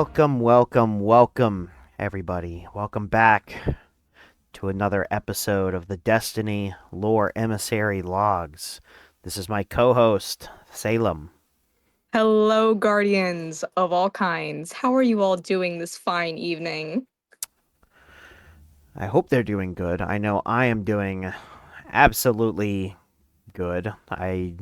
Welcome, everybody. Welcome back to another episode of the Destiny Lore Emissary Logs. This is my co-host, Salem. Hello, guardians of all kinds. How are you all doing this fine evening? I hope they're doing good. I know I am doing absolutely good. I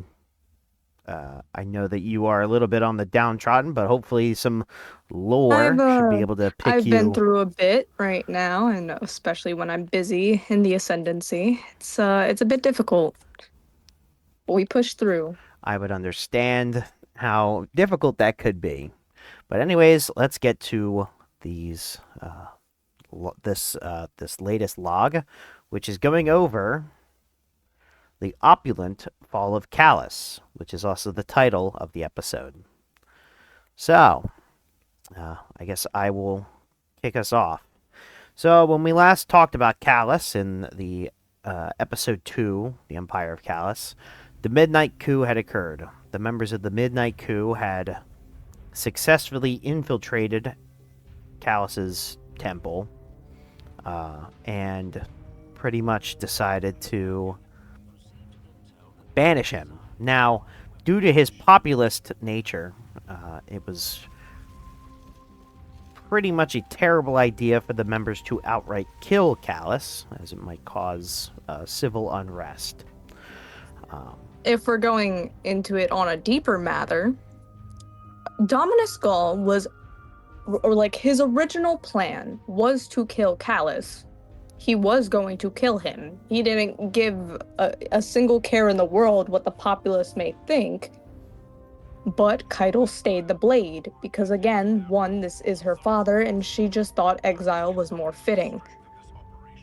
know that you are a little bit on the downtrodden, but hopefully some I've lore should be uh able to pick I've been you. through a bit right now, and especially when I'm busy in the ascendancy. It's a bit difficult, but we push through. I would understand how difficult that could be. But anyways, let's get to these this latest log, which is going over the Opulent Fall of Calus, which is also the title of the episode. So, I guess I will kick us off. So, when we last talked about Calus in the episode 2, The Empire of Calus, the Midnight Coup had occurred. The members of the Midnight Coup had successfully infiltrated Calus's temple and pretty much decided to banish him. Now, due to his populist nature, it was pretty much a terrible idea for the members to outright kill Calus, as it might cause civil unrest. If we're going into it on a deeper matter, Dominus Gaul was, or like his original plan was to kill Calus. He was going to kill him. He didn't give a single care in the world what the populace may think. But Keitel stayed the blade because, again, one, this is her father, and she just thought exile was more fitting.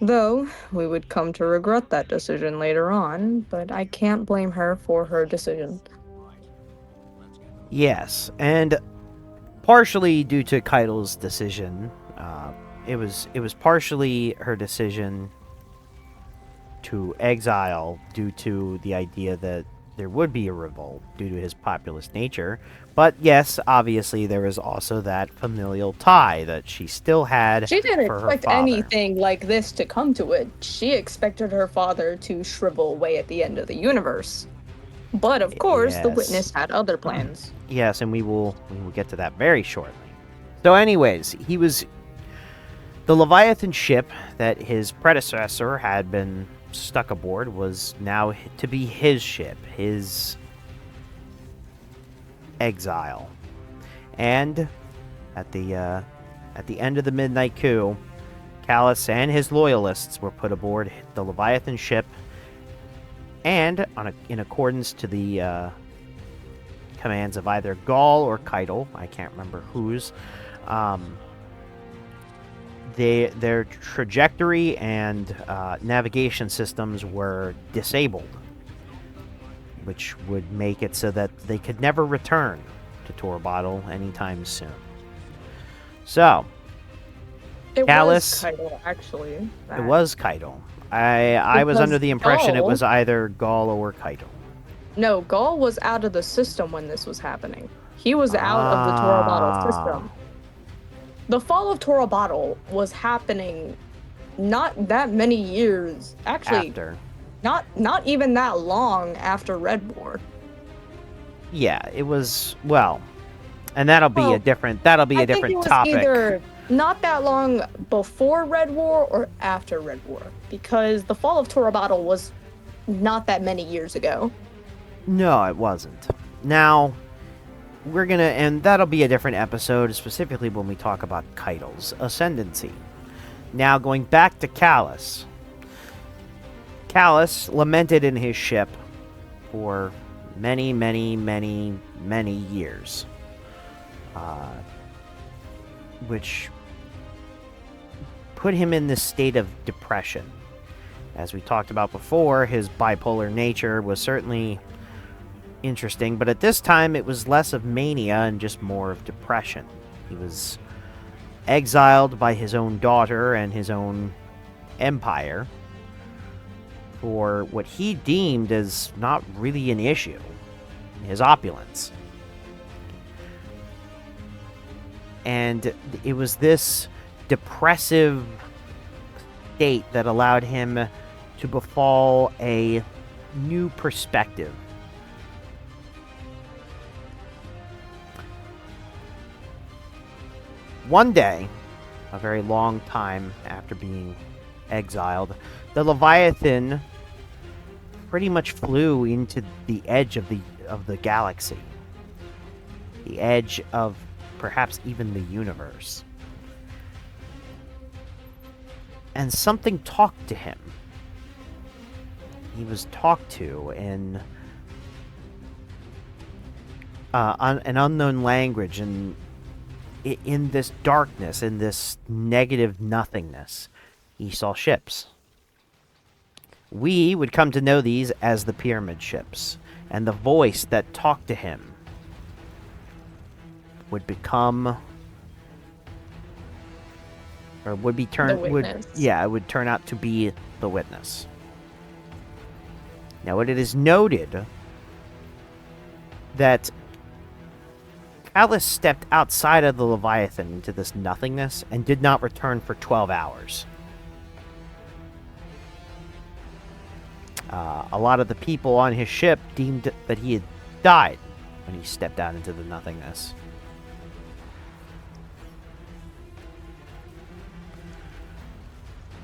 Though, we would come to regret that decision later on, but I can't blame her for her decision. Yes, and partially due to Keitel's decision, it was partially her decision to exile due to the idea that there would be a revolt due to his populist nature. But yes, obviously there was also that familial tie that she still had She didn't for her expect father. anything like this to come to it. She expected her father to shrivel away at the end of the universe. But of course, the Yes. witness had other plans. Yes, and we will get to that very shortly. So anyways, he was the Leviathan ship that his predecessor had been stuck aboard was now to be his ship, his exile. And at the end of the Midnight Coup, Calus and his loyalists were put aboard the Leviathan ship, and in accordance to the commands of either Gaul or Keitel, I can't remember whose, their trajectory and navigation systems were disabled, which would make it so that they could never return to Torbottle anytime soon. So, It Calus, was Keitel, actually. it was Keitel. I was under Because the impression it Gaul, was either Gaul or Keitel. no, Gaul was out of the system when this was happening. He was out of the Torobottle Ah, system. The fall of Torobottle was happening not that many years, actually, after. not even that long after Red War. Yeah, it was well, and that'll be a Well, different I think it was topic. either not that long before Red War or after Red War, because the fall of Torobottle was not that many years ago. No, it wasn't. Now, and that'll be a different episode, specifically when we talk about Keitel's ascendancy. Now, going back to Calus. Calus lamented in his ship for many, many, many, many years. Which put him in this state of depression. As we talked about before, his bipolar nature was certainly interesting, but at this time it was less of mania and just more of depression. He was exiled by his own daughter and his own empire for what he deemed as not really an issue, his opulence. And it was this depressive state that allowed him to befall a new perspective. One day, a very long time after being exiled, the Leviathan pretty much flew into the edge of the galaxy. The edge of perhaps even the universe. And something talked to him. He was talked to in an unknown language, and in this darkness, in this negative nothingness, he saw ships. We would come to know these as the pyramid ships, and the voice that talked to him would become, or would be turned, The witness. it would turn out to be the witness. Now, it is noted that Calus stepped outside of the Leviathan into this nothingness and did not return for 12 hours. A lot of the people on his ship deemed that he had died when he stepped out into the nothingness.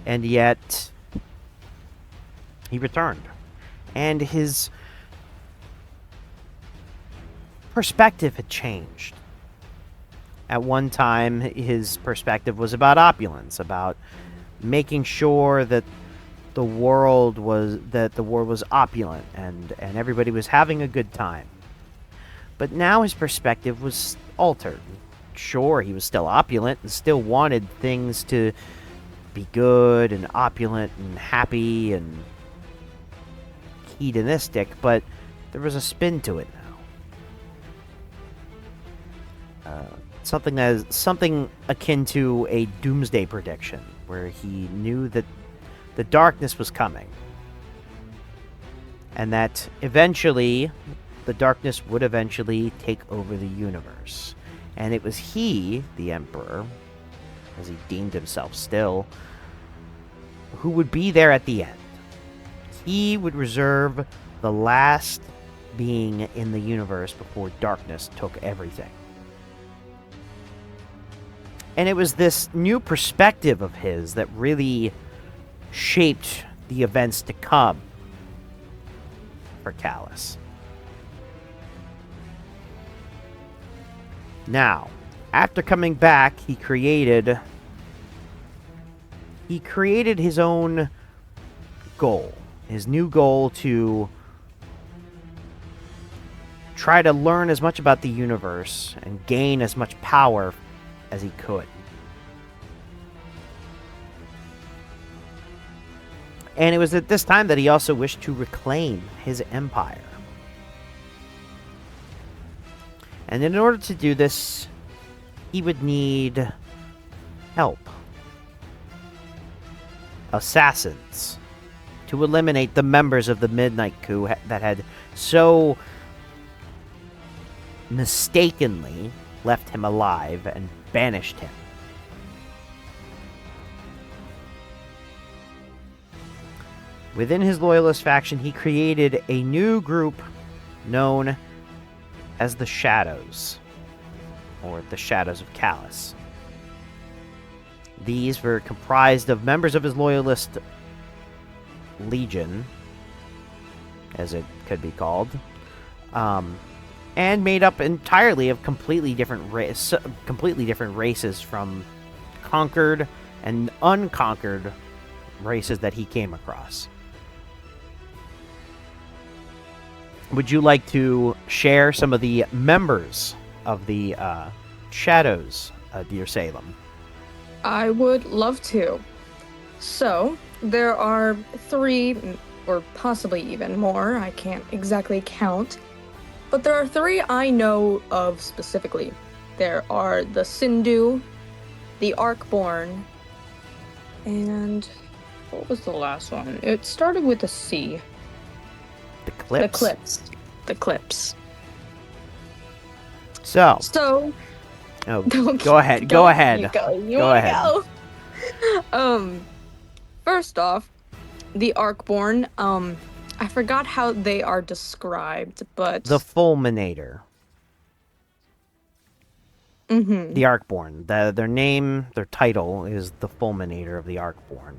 And yet, he returned. And his perspective had changed. At one time, his perspective was about opulence, about making sure that the world was opulent and everybody was having a good time. But now his perspective was altered. Sure, he was still opulent and still wanted things to be good and opulent and happy and hedonistic, but there was a spin to it now. Something akin to a doomsday prediction, where he knew that the darkness was coming, and that eventually the darkness would eventually take over the universe. And it was he, the Emperor, as he deemed himself still, who would be there at the end. He would reserve the last being in the universe before darkness took everything. And it was this new perspective of his that really shaped the events to come for Calus. Now, after coming back, he created his own goal. His new goal to try to learn as much about the universe and gain as much power as he could. And it was at this time that he also wished to reclaim his empire. And in order to do this, he would need help. Assassins. To eliminate the members of the Midnight Coup that had so mistakenly left him alive and banished him. Within his loyalist faction, he created a new group known as the Shadows, or the Shadows of Calus. These were comprised of members of his loyalist legion, as it could be called, and made up entirely of completely different races from conquered and unconquered races that he came across. Would you like to share some of the members of the Shadows, dear Salem? I would love to. So, there are 3, or possibly even more, I can't exactly count, but there are 3 I know of specifically. There are the Sindhu, the Arkborn, and what was the last one? It started with a C. The Clips? The Clips. So, Oh, Don't- go ahead. Go don't- ahead. You go. You Go wanna ahead. go? First off, the Arcborn. I forgot how they are described, but The Fulminator. mm-hmm. The Arcborn. Their name, their title is the Fulminator of the Arcborn.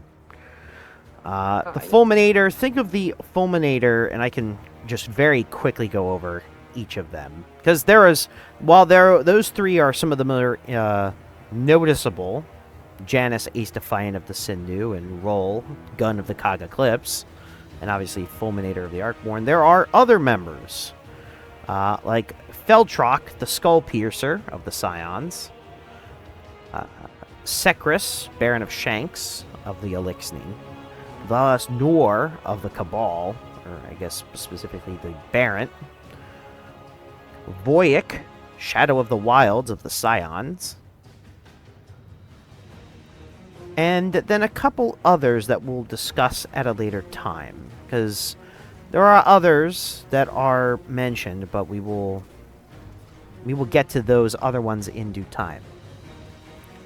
The Fulminator, think of the Fulminator, and I can just very quickly go over each of them. Because those three are some of the more noticeable, Janus, Ace Defiant of the Sindhu, and Roll, Gun of the Cog Eclipse, and obviously Fulminator of the Arcborn. There are other members, like Feltrock, the Skull Piercer of the Scions, Secris, Baron of Shanks of the Elixni, Valas Nor of the Cabal, or I guess specifically the Baron, Voyik, Shadow of the Wilds of the Scions, and then a couple others that we'll discuss at a later time, because there are others that are mentioned, but we will get to those other ones in due time.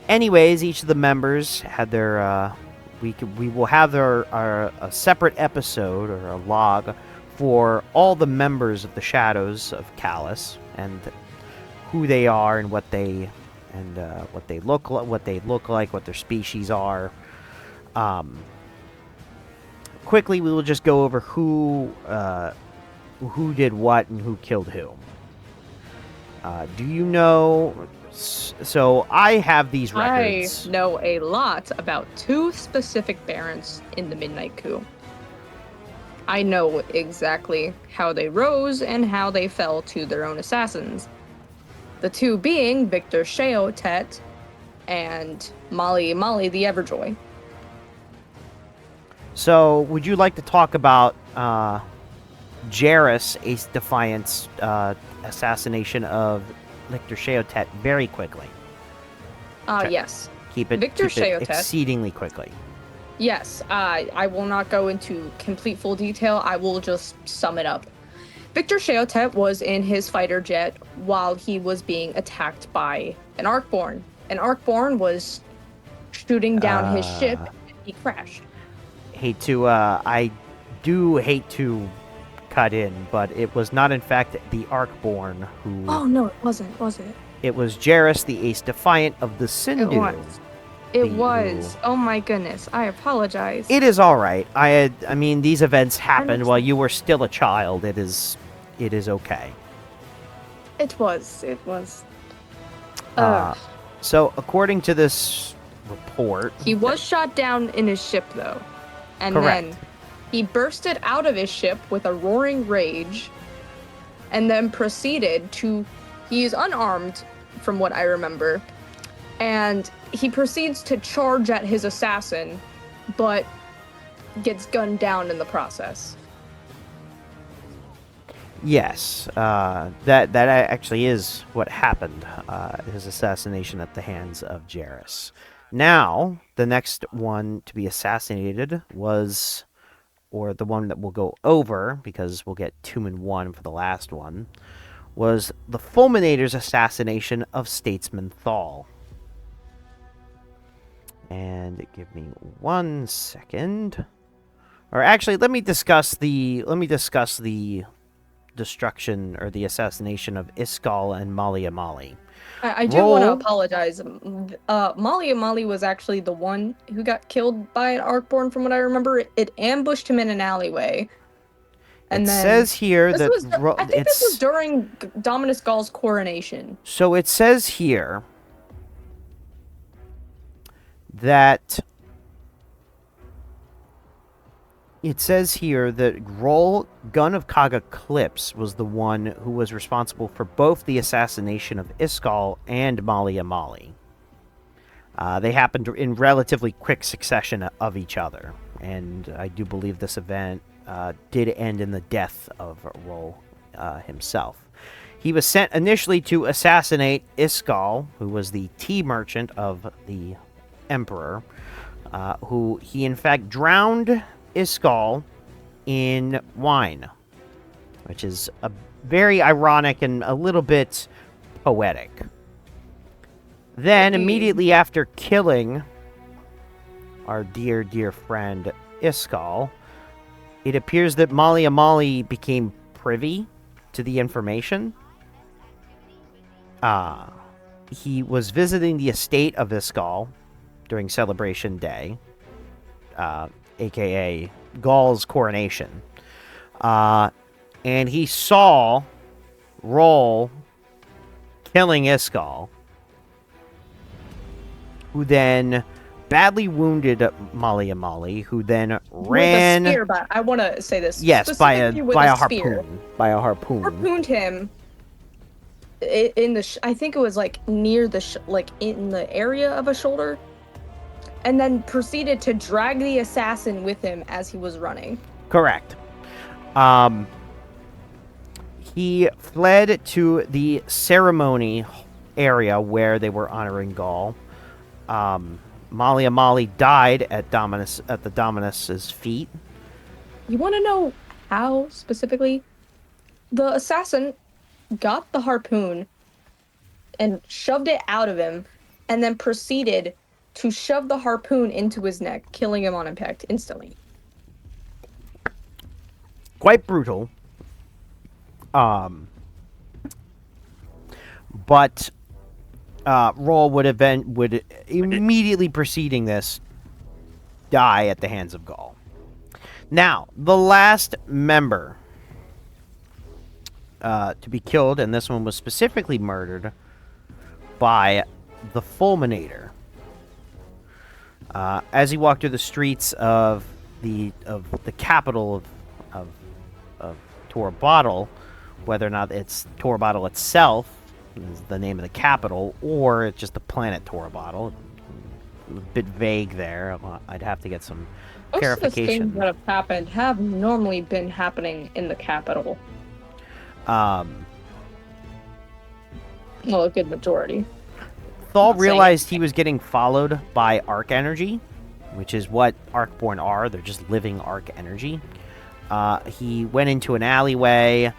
Anyways, each of the members had their we will have a separate episode or a log for all the members of the Shadows of Calus and who they are and what they look like, what their species are. Quickly, we will just go over who did what and who killed who. Do you know? So I have these records. I know a lot about two specific barons in the Midnight Coup. I know exactly how they rose and how they fell to their own assassins. The two being Victor Sheotet and Mali the Everjoy. So, would you like to talk about Jairus, Ace Defiant's assassination of Victor Sheotet very quickly? Yes. Keep it exceedingly quickly. Yes, I will not go into complete full detail. I will just sum it up. Victor Sheotet was in his fighter jet while he was being attacked by an Arcborn. An Arcborn was shooting down his ship and he crashed. I do hate to cut in, but it was not in fact the Arcborn who... Oh, no, it wasn't, was it? It was Jairus, the Ace Defiant of the Sindhu. It was. Oh my goodness. I apologize. It is all right. I mean, these events happened while you were still a child. It is okay. It was. So, according to this report... He was shot down in his ship, though. And correct. then he bursted out of his ship with a roaring rage and then proceeded to... He is unarmed, from what I remember. And he proceeds to charge at his assassin, but gets gunned down in the process. Yes, that actually is what happened, his assassination at the hands of Jairus. Now, the next one to be assassinated was, or the one that we'll go over, because we'll get 2 and 1 for the last one, was the Fulminator's assassination of Statesman Thal. And give me 1 second. Or actually, let me discuss the destruction or the assassination of Iskal and Mali Amali. I do want to apologize. Mali Amali was actually the one who got killed by an Arcborn, from what I remember. It ambushed him in an alleyway. And it then says here that... I think this was during Dominus Gall's coronation. So it says here that... It says here that Groll, Gun of Cog Eclipse, was the one who was responsible for both the assassination of Iskal and Mali Amali. They happened in relatively quick succession of each other, and I do believe this event did end in the death of Groll himself. He was sent initially to assassinate Iskal, who was the tea merchant of the Emperor, who he in fact drowned Iskal in wine, which is a very ironic and a little bit poetic. Then, Indeed. immediately after killing our dear, dear friend Iskall, it appears that Malia Mali became privy to the information. He was visiting the estate of Iskall during Celebration Day, a.k.a. Gaul's coronation. And he saw Roll killing Iskall, who then badly wounded Malia Mali, who then ran... With a spear, but I want to say this. Yes, by a spear. harpoon. By a harpoon. Harpooned him in the... I think it was, like, near the... like, in the area of a shoulder. And then proceeded to drag the assassin with him as he was running. Correct. He fled to the ceremony area where they were honoring Gaul. Malia Mali died at the Dominus's feet. You want to know how specifically? The assassin got the harpoon and shoved it out of him, and then proceeded to shove the harpoon into his neck, killing him on impact instantly. Quite brutal. But Roll would immediately preceding this die at the hands of Gaul. Now, the last member to be killed, and this one was specifically murdered by the Fulminator. As he walked through the streets of the capital of Torabottle, whether or not it's Torabottle itself is the name of the capital, or it's just the planet Torabottle. A bit vague there. I'd have to get some clarification. Most of the things that have happened have normally been happening in the capital. Well, a good majority. Thal realized he was getting followed by arc energy, which is what Arcborn are. They're just living arc energy. He went into an alleyway.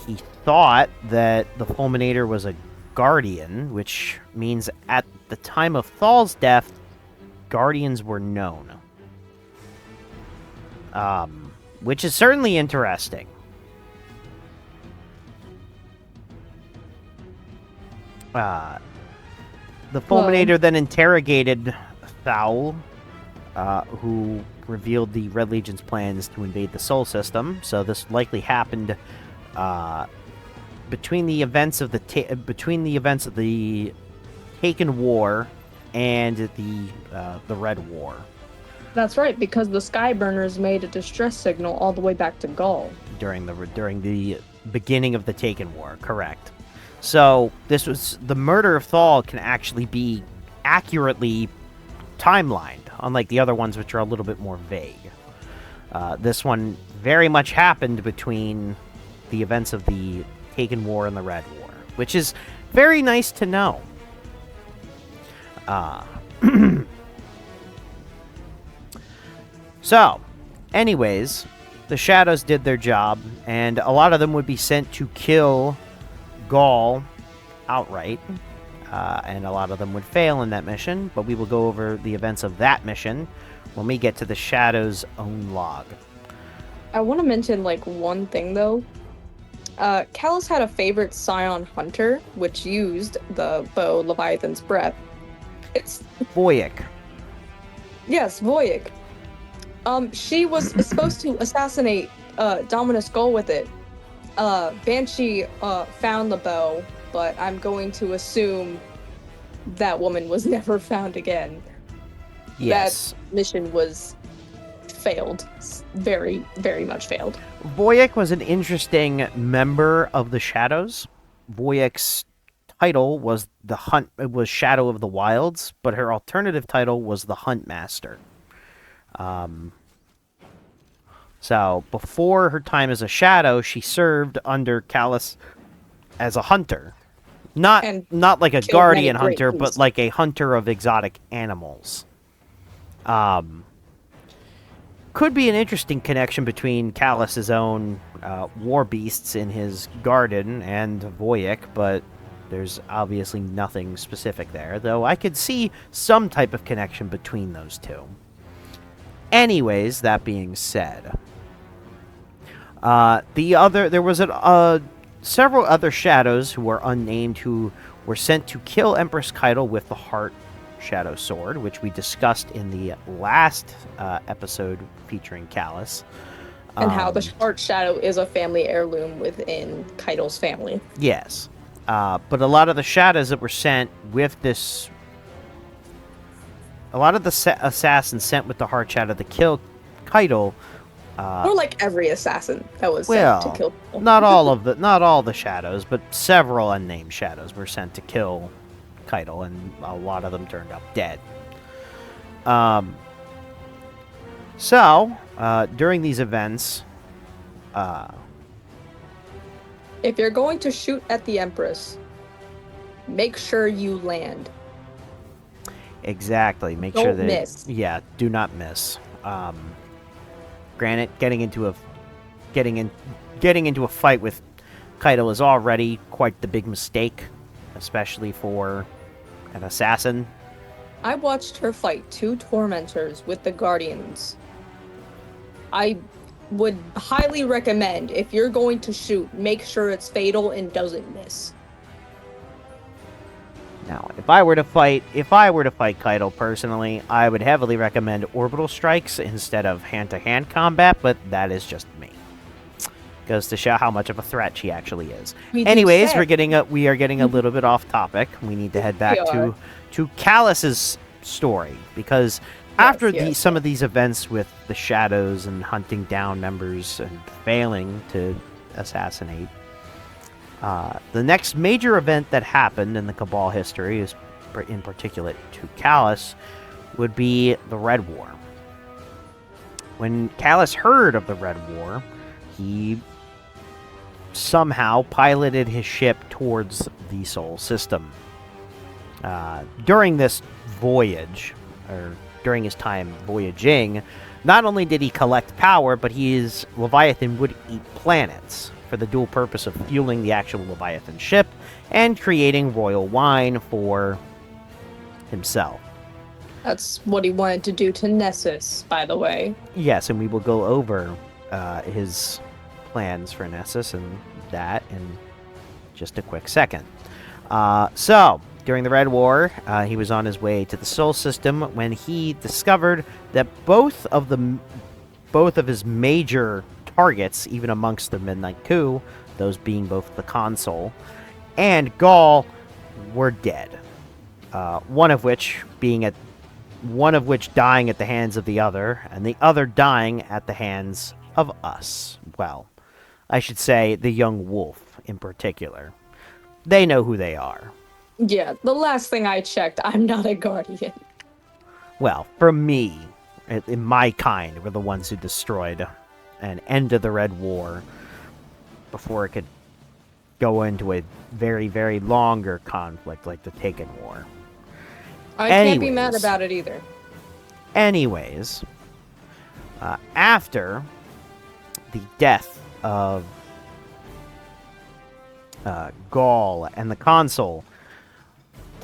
He thought that the Fulminator was a guardian, which means at the time of Thal's death, guardians were known. Which is certainly interesting. The Fulminator then interrogated Thal, who revealed the Red Legion's plans to invade the Sol System. So this likely happened between the events of the Taken War and the Red War. That's right, because the Skyburners made a distress signal all the way back to Gaul during the beginning of the Taken War. Correct. So this was the murder of Thal can actually be accurately timelined, unlike the other ones, which are a little bit more vague. This one very much happened between the events of the Taken War and the Red War, which is very nice to know. So, anyways, the Shadows did their job, and a lot of them would be sent to kill Gaul outright, and a lot of them would fail in that mission, but we will go over the events of that mission when we get to the Shadow's own log. I want to mention, one thing, though. Calus had a favorite Scion hunter, which used the bow Leviathan's Breath. It's... Voyek. Yes, Voyek. She was supposed to assassinate Dominus Gaul with it. Banshee found the bow, but I'm going to assume that woman was never found again. Yes. That mission was failed. Very, very much failed. Voyek was an interesting member of the Shadows. Voyek's title was Shadow of the Wilds, but her alternative title was the Hunt Master. So before her time as a Shadow, she served under Calus as a hunter. Not like a guardian hunter, but like a hunter of exotic animals. Could be an interesting connection between Calus's own war beasts in his garden and Voyek, but There's obviously nothing specific there, though I could see some type of connection between those two. Anyways, that being said, there was several other shadows who were unnamed who were sent to kill Empress Keitel with the Heart Shadow Sword, which we discussed in the last episode featuring Calus. And how the Heart Shadow is a family heirloom within Keitel's family. Yes. But a lot of the shadows that were sent with this... A lot of the assassins sent with the Heart Shadow to kill Keitel... or like every assassin that was sent to kill people. not all the shadows, but several unnamed shadows were sent to kill Keitel, and a lot of them turned up dead. During these events, if you're going to shoot at the Empress, make sure you land. Exactly. Don't miss. Yeah, do not miss. Granted, getting into a fight with Keitel is already quite the big mistake, especially for an assassin. I watched her fight 2 tormentors with the Guardians. I would highly recommend, if you're going to shoot, make sure it's fatal and doesn't miss. Now, if I were to fight Keitel personally, I would heavily recommend orbital strikes instead of hand-to-hand combat, but that is just me. Goes to show how much of a threat she actually is. Anyways, we are getting a little bit off topic. We need to head back to Calus's story, because after some of these events with the shadows and hunting down members and failing to assassinate, the next major event that happened in the Cabal history, is in particular to Calus, would be the Red War. When Calus heard of the Red War, he somehow piloted his ship towards the Sol system. During this voyage, or during his time voyaging, not only did he collect power, but his Leviathan would eat planets for the dual purpose of fueling the actual Leviathan ship and creating royal wine for himself. That's what he wanted to do to Nessus, by the way. Yes, and we will go over his plans for Nessus and that in just a quick second. During the Red War, he was on his way to the Sol system when he discovered that both of his major targets, even amongst the Midnight Coup, those being both the Consul and Gaul, were dead. One of which dying at the hands of the other, and the other dying at the hands of us. Well, I should say the young wolf in particular. They know who they are. Yeah, the last thing I checked, I'm not a Guardian. Well, for me, in my kind, were the ones who destroyed and ended the Red War before it could go into a very, very longer conflict like the Taken War. I can't be mad about it either. Anyways, after the death of Gaul and the Consul,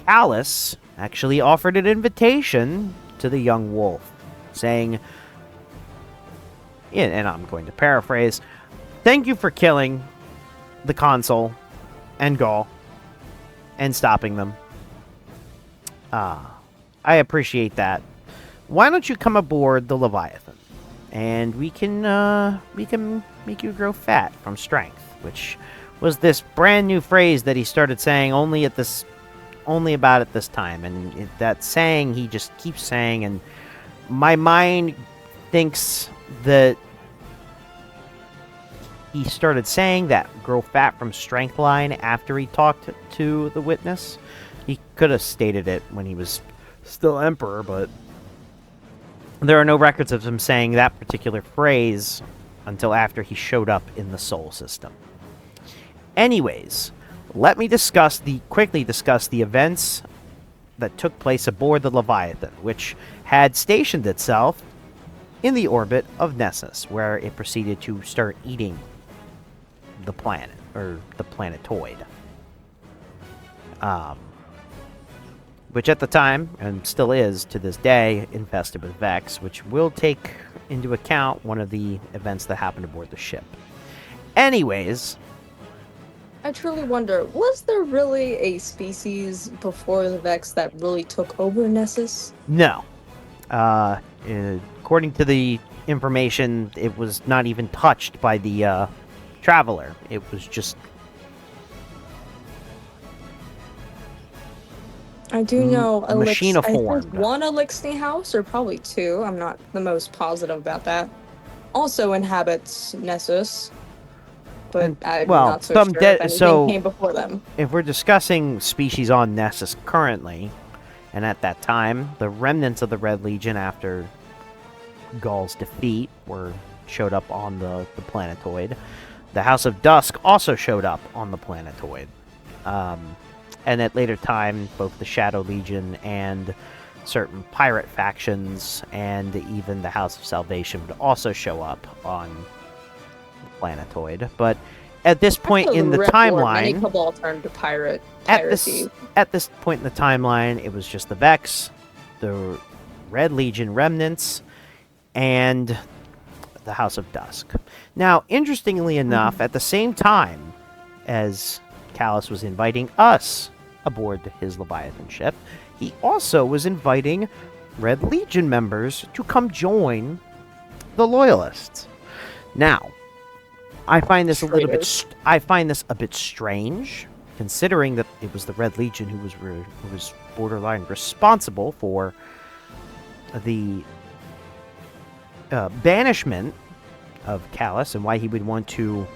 Calus actually offered an invitation to the young wolf, saying, and I'm going to paraphrase, "Thank you for killing the Consul and Gaul and stopping them. I appreciate that. Why don't you come aboard the Leviathan, and we can make you grow fat from strength," which was this brand new phrase that he started saying only about at this time, and that saying he just keeps saying, and my mind thinks that he started saying that grow fat from strength line after he talked to the witness. He could have stated it when he was still emperor, but there are no records of him saying that particular phrase until after he showed up in the Sol system. Anyways, let me quickly discuss the events that took place aboard the Leviathan, which had stationed itself in the orbit of Nessus, where it proceeded to start eating the planet, or the planetoid. which at the time, and still is to this day, infested with Vex, which will take into account one of the events that happened aboard the ship. Anyways, I truly wonder, was there really a species before the Vex that really took over Nessus? no. According to the information, it was not even touched by the Traveler. It was just... I do know machina I think formed. one Elixni house, or probably two. I'm not the most positive about that. Also inhabits Nessus, but I'm not so sure if anything came before them. If we're discussing species on Nessus currently, and at that time, the remnants of the Red Legion after Gaul's defeat showed up on the planetoid. The House of Dusk also showed up on the planetoid. And at later time, both the Shadow Legion and certain pirate factions and even the House of Salvation would also show up on the planetoid. But at this point in the timeline... Many Cabal turned to piracy. At this point in the timeline, it was just the Vex, the Red Legion remnants, and the House of Dusk. Now, interestingly enough, at the same time as Calus was inviting us aboard his Leviathan ship, he also was inviting Red Legion members to come join the Loyalists. Now, I find this a bit strange, considering that it was the Red Legion who was borderline responsible for the banishment of Calus, and why he would want to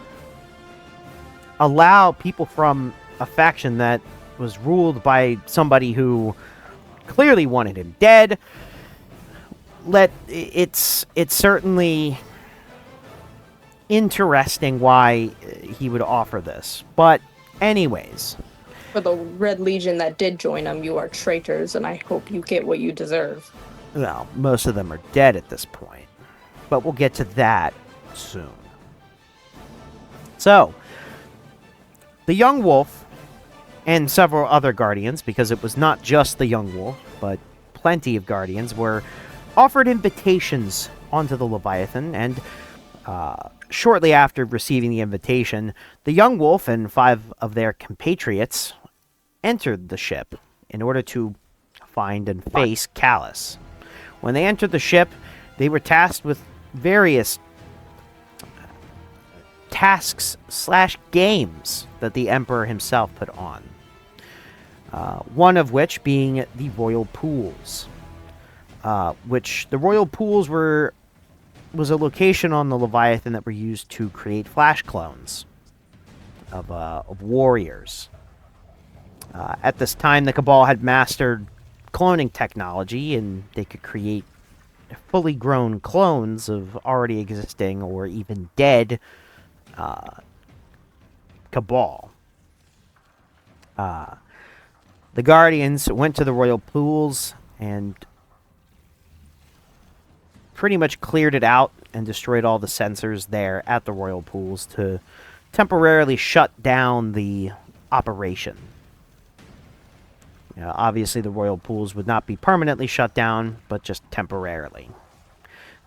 allow people from a faction that was ruled by somebody who clearly wanted him dead. It's certainly interesting why he would offer this. But anyways, for the Red Legion that did join him, you are traitors, and I hope you get what you deserve. Well, most of them are dead at this point, but we'll get to that soon. So, the Young Wolf and several other Guardians, because it was not just the Young Wolf, but plenty of Guardians, were offered invitations onto the Leviathan, and shortly after receiving the invitation, the Young Wolf and 5 of their compatriots entered the ship in order to find and face Calus. When they entered the ship, they were tasked with various tasks/games that the Emperor himself put on. One of which being the Royal Pools, which the Royal Pools was a location on the Leviathan that were used to create flash clones of warriors. At this time, the Cabal had mastered cloning technology, and they could create fully grown clones of already existing or even dead Cabal. The Guardians went to the Royal Pools and pretty much cleared it out and destroyed all the sensors there at the Royal Pools to temporarily shut down the operation. Obviously, the Royal Pools would not be permanently shut down, but just temporarily.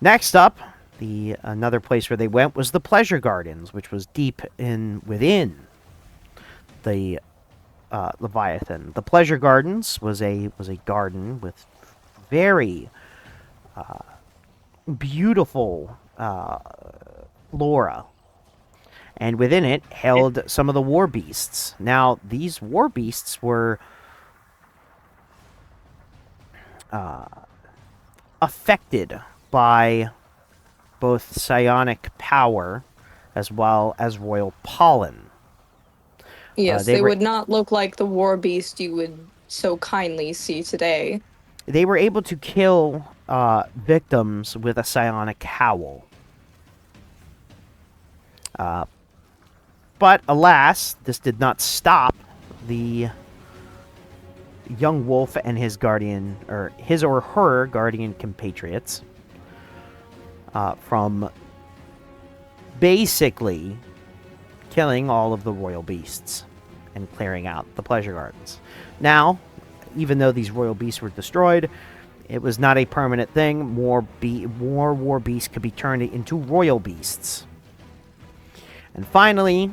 Next up, another place where they went was the Pleasure Gardens, which was deep within the Leviathan. The Pleasure Gardens was a garden with very beautiful flora, and within it held some of the war beasts. Now, these war beasts were affected by both psionic power as well as royal pollen. Yes, they would not look like the war beast you would so kindly see today. They were able to kill victims with a psionic howl. But alas, this did not stop the Young Wolf and his guardian, or his or her guardian compatriots, from basically killing all of the royal beasts and clearing out the pleasure gardens. Now, even though these royal beasts were destroyed, it was not a permanent thing. More war beasts could be turned into royal beasts. And finally,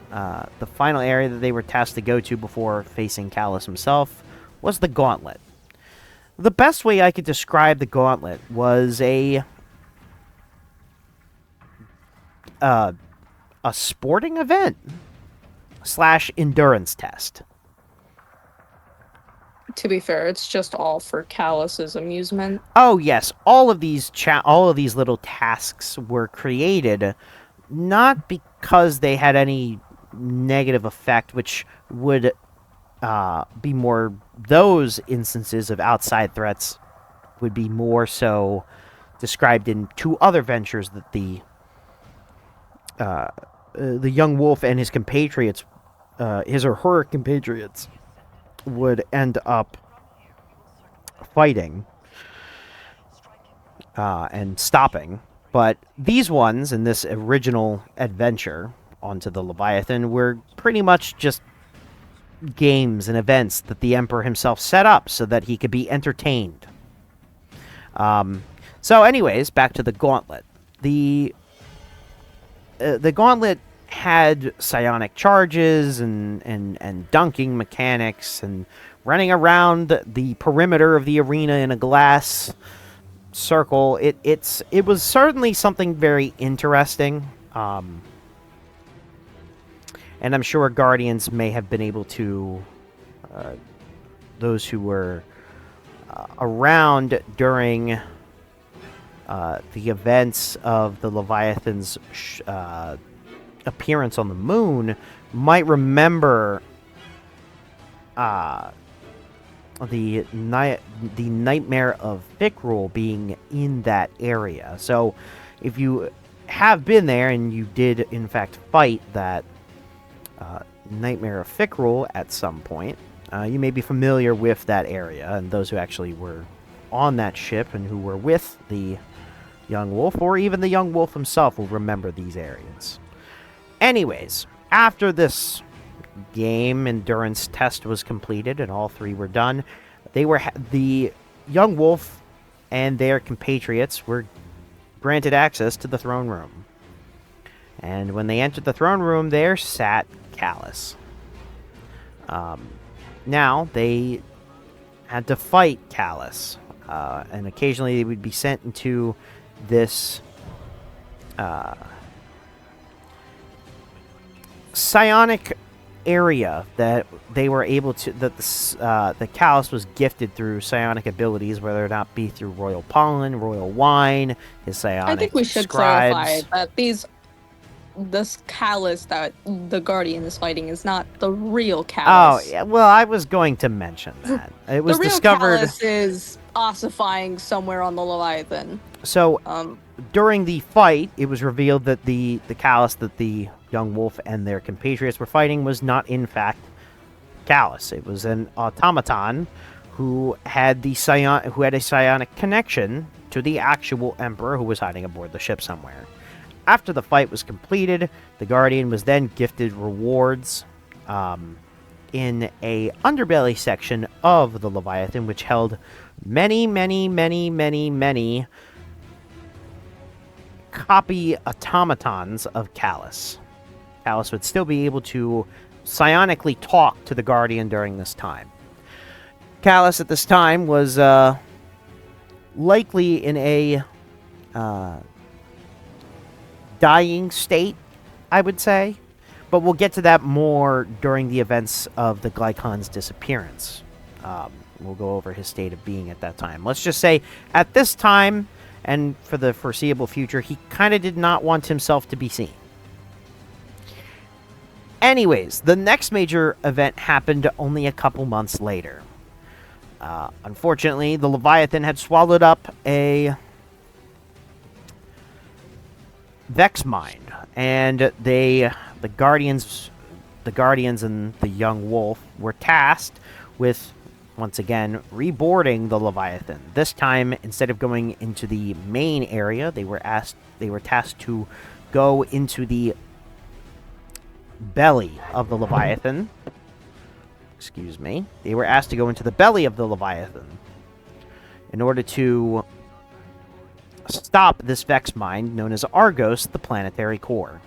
the final area that they were tasked to go to before facing Calus himself was the Gauntlet. The best way I could describe the Gauntlet was a sporting event / endurance test. To be fair, it's just all for Calus's amusement. Oh yes, all of these little tasks were created not because they had any negative effect, which would be more, those instances of outside threats would be more so described in 2 other ventures that the young wolf and his compatriots, his or her compatriots, would end up fighting and stopping. But these ones in this original adventure onto the Leviathan were pretty much just games and events that the Emperor himself set up so that he could be entertained. So anyways, back to the Gauntlet. The Gauntlet had psionic charges and dunking mechanics and running around the perimeter of the arena in a glass circle. It was certainly something very interesting. And I'm sure Guardians may have been able to, those who were around during the events of the Leviathan's appearance on the moon, might remember the Nightmare of Fikrul being in that area. So if you have been there and you did in fact fight that Nightmare of Fikrul at some point, you may be familiar with that area, and those who actually were on that ship and who were with the young wolf, or even the young wolf himself, will remember these areas. Anyways, after this game endurance test was completed and all 3 were done, the young wolf and their compatriots were granted access to the throne room. And when they entered the throne room, there sat Calus. Now, they had to fight Calus, and occasionally they would be sent into this psionic area that they were able to, that the Calus was gifted through psionic abilities, whether or not be through royal pollen, royal wine, his psionic I think we should scribes. clarify that this Calus that the Guardian is fighting is not the real Calus. Oh, yeah, well, I was going to mention that. It was the real discovered... Calus is ossifying somewhere on the Leviathan. So, during the fight, it was revealed that the Calus that the young wolf and their compatriots were fighting was not, in fact, Calus. It was an automaton who had a psionic connection to the actual Emperor, who was hiding aboard the ship somewhere. After the fight was completed, the Guardian was then gifted rewards in a underbelly section of the Leviathan, which held many copy automatons of Calus. Calus would still be able to psionically talk to the Guardian during this time. Calus at this time was likely in a dying state, I would say. But we'll get to that more during the events of the Glycon's disappearance. We'll go over his state of being at that time. Let's just say, at this time, and for the foreseeable future, he kind of did not want himself to be seen. Anyways, the next major event happened only a couple months later. Unfortunately, the Leviathan had swallowed up a Vex Mind, and the Guardians and the young wolf were tasked with, once again, reboarding the Leviathan. This time, instead of going into the main area, they were tasked to go into the belly of the Leviathan. Excuse me. They were asked to go into the belly of the Leviathan in order to stop this Vex Mind known as Argos, the planetary core.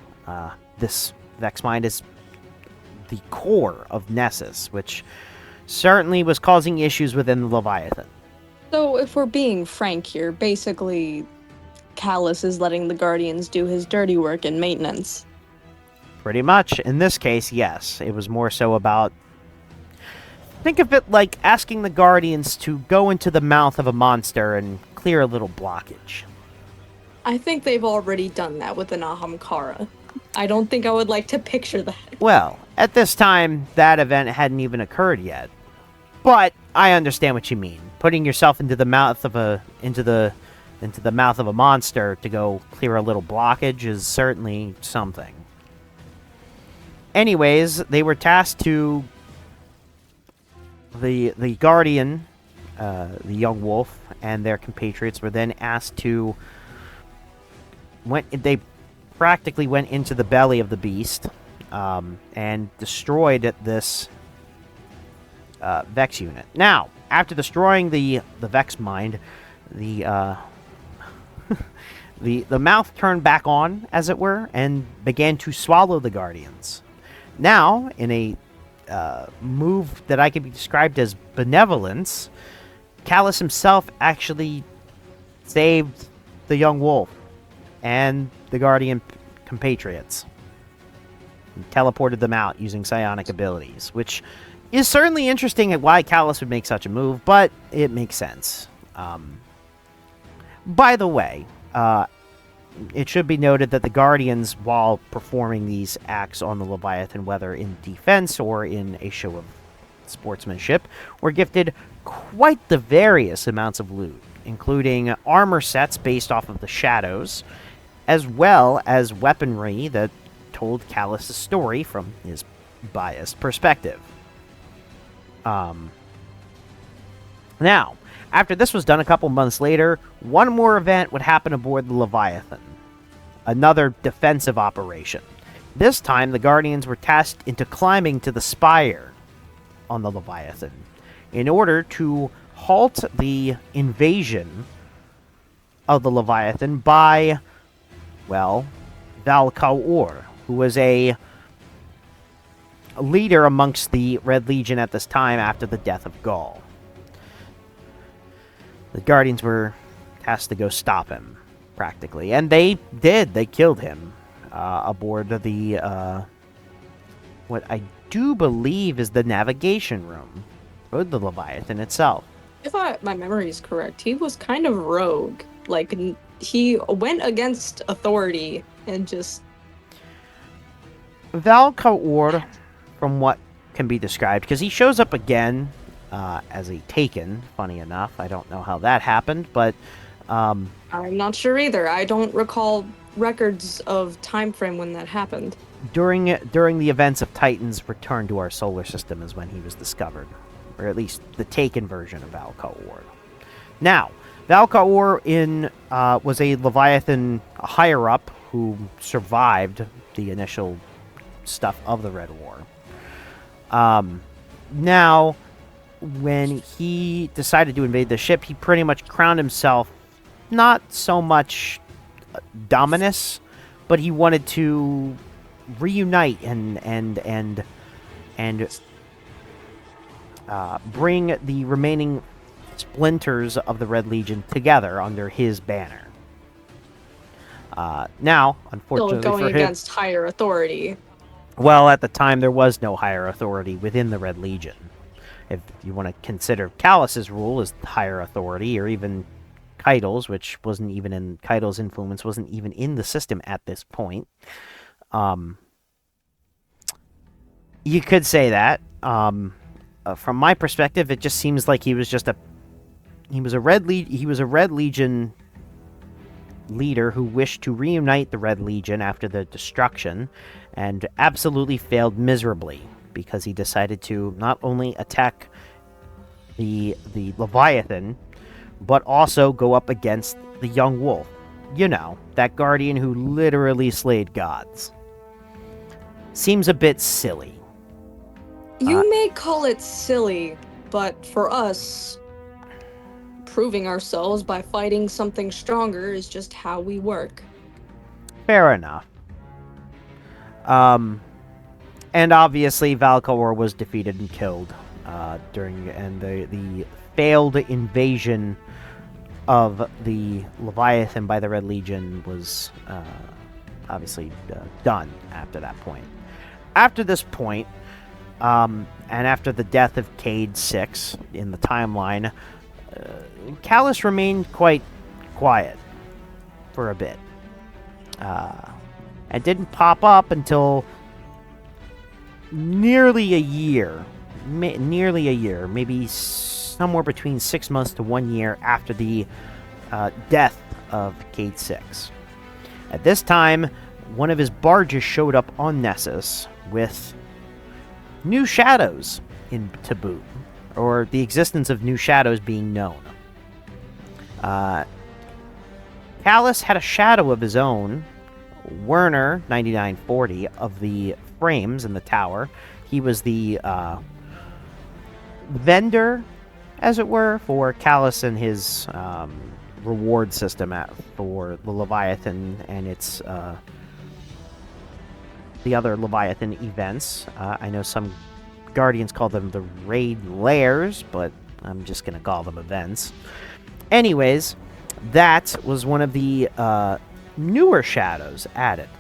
This Vex Mind is the core of Nessus, which certainly was causing issues within the Leviathan. So, if we're being frank here, basically, Calus is letting the Guardians do his dirty work and maintenance. Pretty much. In this case, yes. It was more so about... Think of it like asking the Guardians to go into the mouth of a monster and clear a little blockage. I think they've already done that with an Ahamkara. I don't think I would like to picture that. Well, at this time, that event hadn't even occurred yet. But I understand what you mean. Putting yourself into the mouth of a mouth of a monster to go clear a little blockage is certainly something. Anyways, they were tasked to the Guardian, the young wolf, and their compatriots were then asked to they practically went into the belly of the beast and destroyed this Vex unit. Now, after destroying the Vex Mind, the mouth turned back on, as it were, and began to swallow the Guardians. Now, in a move that I could be described as benevolence, Calus himself actually saved the young wolf and the Guardian compatriots. He teleported them out using psionic abilities, which is certainly interesting at why Calus would make such a move, but it makes sense. By the way, it should be noted that the Guardians, while performing these acts on the Leviathan, whether in defense or in a show of sportsmanship, were gifted quite the various amounts of loot, including armor sets based off of the shadows, as well as weaponry that told Calus' story from his biased perspective. Now, after this was done a couple months later, one more event would happen aboard the Leviathan. Another defensive operation. This time, the Guardians were tasked into climbing to the spire on the Leviathan in order to halt the invasion of the Leviathan by, well, Valkaor, who was a leader amongst the Red Legion at this time after the death of Gaul. The Guardians were tasked to go stop him, practically. And they did. They killed him aboard the, what I do believe is the navigation room for the Leviathan itself. If my memory is correct, he was kind of rogue. Like, he went against authority and just... Valkaor, from what can be described, because he shows up again as a Taken, funny enough. I don't know how that happened, but... I'm not sure either. I don't recall records of time frame when that happened. During the events of Titan's return to our solar system is when he was discovered, or at least the Taken version of Valkaor. Now, Valkaor was a Leviathan higher-up who survived the initial stuff of the Red War. Now, when he decided to invade the ship, he pretty much crowned himself not so much Dominus, but he wanted to reunite and bring the remaining splinters of the Red Legion together under his banner. Now, unfortunately Still going for him, against higher authority. well, at the time there was no higher authority within the Red Legion. If you want to consider Calus' rule as higher authority, or even Keitel's, which wasn't even in Keitel's influence, wasn't even in the system at this point. You could say that. From my perspective, it just seems like he was a Red Legion leader who wished to reunite the Red Legion after the destruction, and absolutely failed miserably because he decided to not only attack the Leviathan, but also go up against the young wolf. You know, that guardian who literally slayed gods. seems a bit silly. You may call it silly, but for us, proving ourselves by fighting something stronger is just how we work. Fair enough. And obviously Valkor was defeated and killed during the failed invasion of the Leviathan by the Red Legion was obviously done after that point. After this point, and after the death of Cade 6 in the timeline, Calus remained quite quiet for a bit. And didn't pop up until nearly a year, maybe somewhere between 6 months to 1 year after the death of Cade 6. At this time, one of his barges showed up on Nessus with new shadows to boot, or the existence of new shadows being known. Calus had a shadow of his own, Werner 9940 of the frames in the tower. He was the vendor, as it were, for Calus and his reward system for the Leviathan and its the other Leviathan events. I know some Guardians call them the raid lairs, but I'm just going to call them events. Anyways, that was one of the newer shadows added.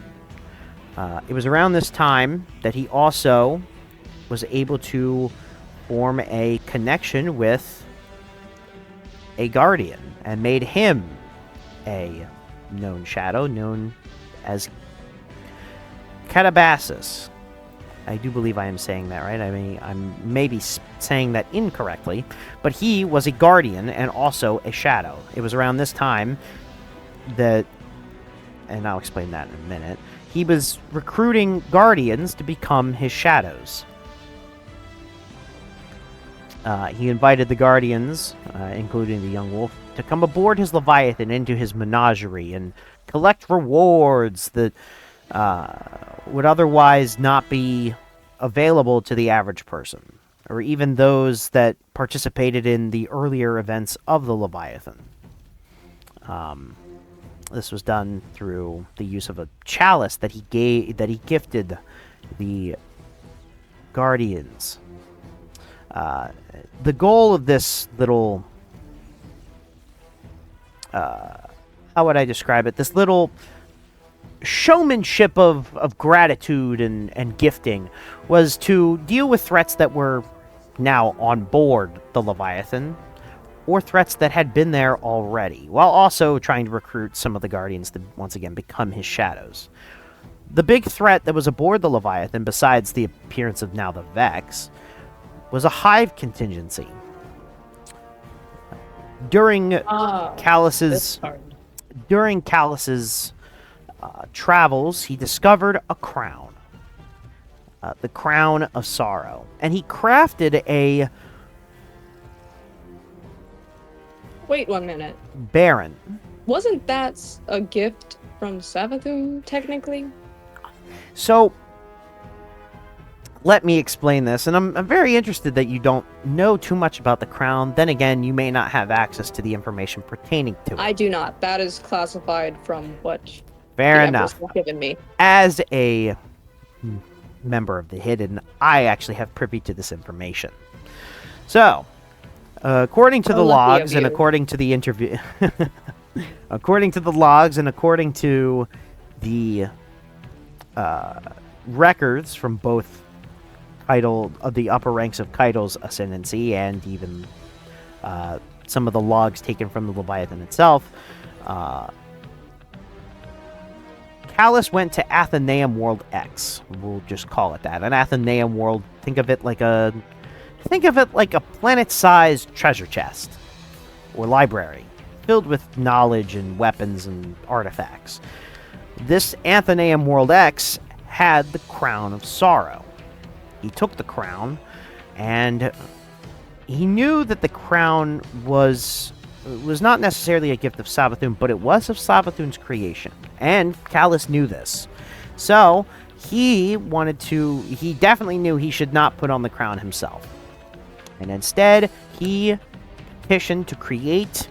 It was around this time that he also was able to form a connection with a Guardian and made him a known shadow known as Catabasis. I do believe I am saying that right. I mean, I'm maybe saying that incorrectly, but he was a Guardian and also a shadow. It was around this time that, and I'll explain that in a minute, he was recruiting Guardians to become his shadows. He invited the Guardians, including the young wolf, to come aboard his Leviathan into his menagerie and collect rewards that would otherwise not be available to the average person, or even those that participated in the earlier events of the Leviathan. This was done through the use of a chalice that he gifted the Guardians. The goal of this little, how would I describe it? This little showmanship of gratitude and gifting was to deal with threats that were now on board the Leviathan, or threats that had been there already, while also trying to recruit some of the Guardians to once again become his shadows. The big threat that was aboard the Leviathan, besides the appearance of now the Vex, was a hive contingency. During Calus's travels, he discovered a crown, the Crown of Sorrow, and he crafted a. Wait 1 minute. Baron. Wasn't that a gift from Savathun, technically? So, let me explain this, and I'm very interested that you don't know too much about the crown. Then again, you may not have access to the information pertaining to it. I do not. That is classified from what Fair the enough. Empress has given me. As a member of the Hidden, I actually have privy to this information. So, according to the logs and according to the interview, according to the logs and according to the records from both Keitel, of the upper ranks of Keitel's ascendancy, and even some of the logs taken from the Leviathan itself, Calus went to Athenaeum World X. We'll just call it that. An Athenaeum World. Think of it like a planet-sized treasure chest or library filled with knowledge and weapons and artifacts. This Athenaeum World X had the Crown of Sorrow. He took the crown, and he knew that the crown was not necessarily a gift of Savathun, but it was of Savathun's creation, and Calus knew this. So he definitely knew he should not put on the crown himself. And instead, he petitioned to create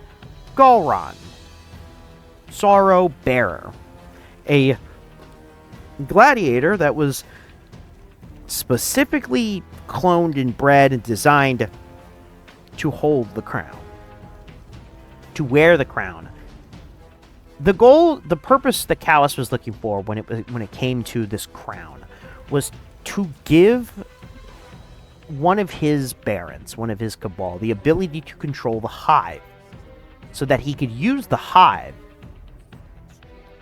Galron, Sorrow Bearer, a gladiator that was specifically cloned and bred and designed to hold the crown, to wear the crown. The purpose that Calus was looking for when it came to this crown was to give one of his barons, one of his cabal, the ability to control the hive, so that he could use the hive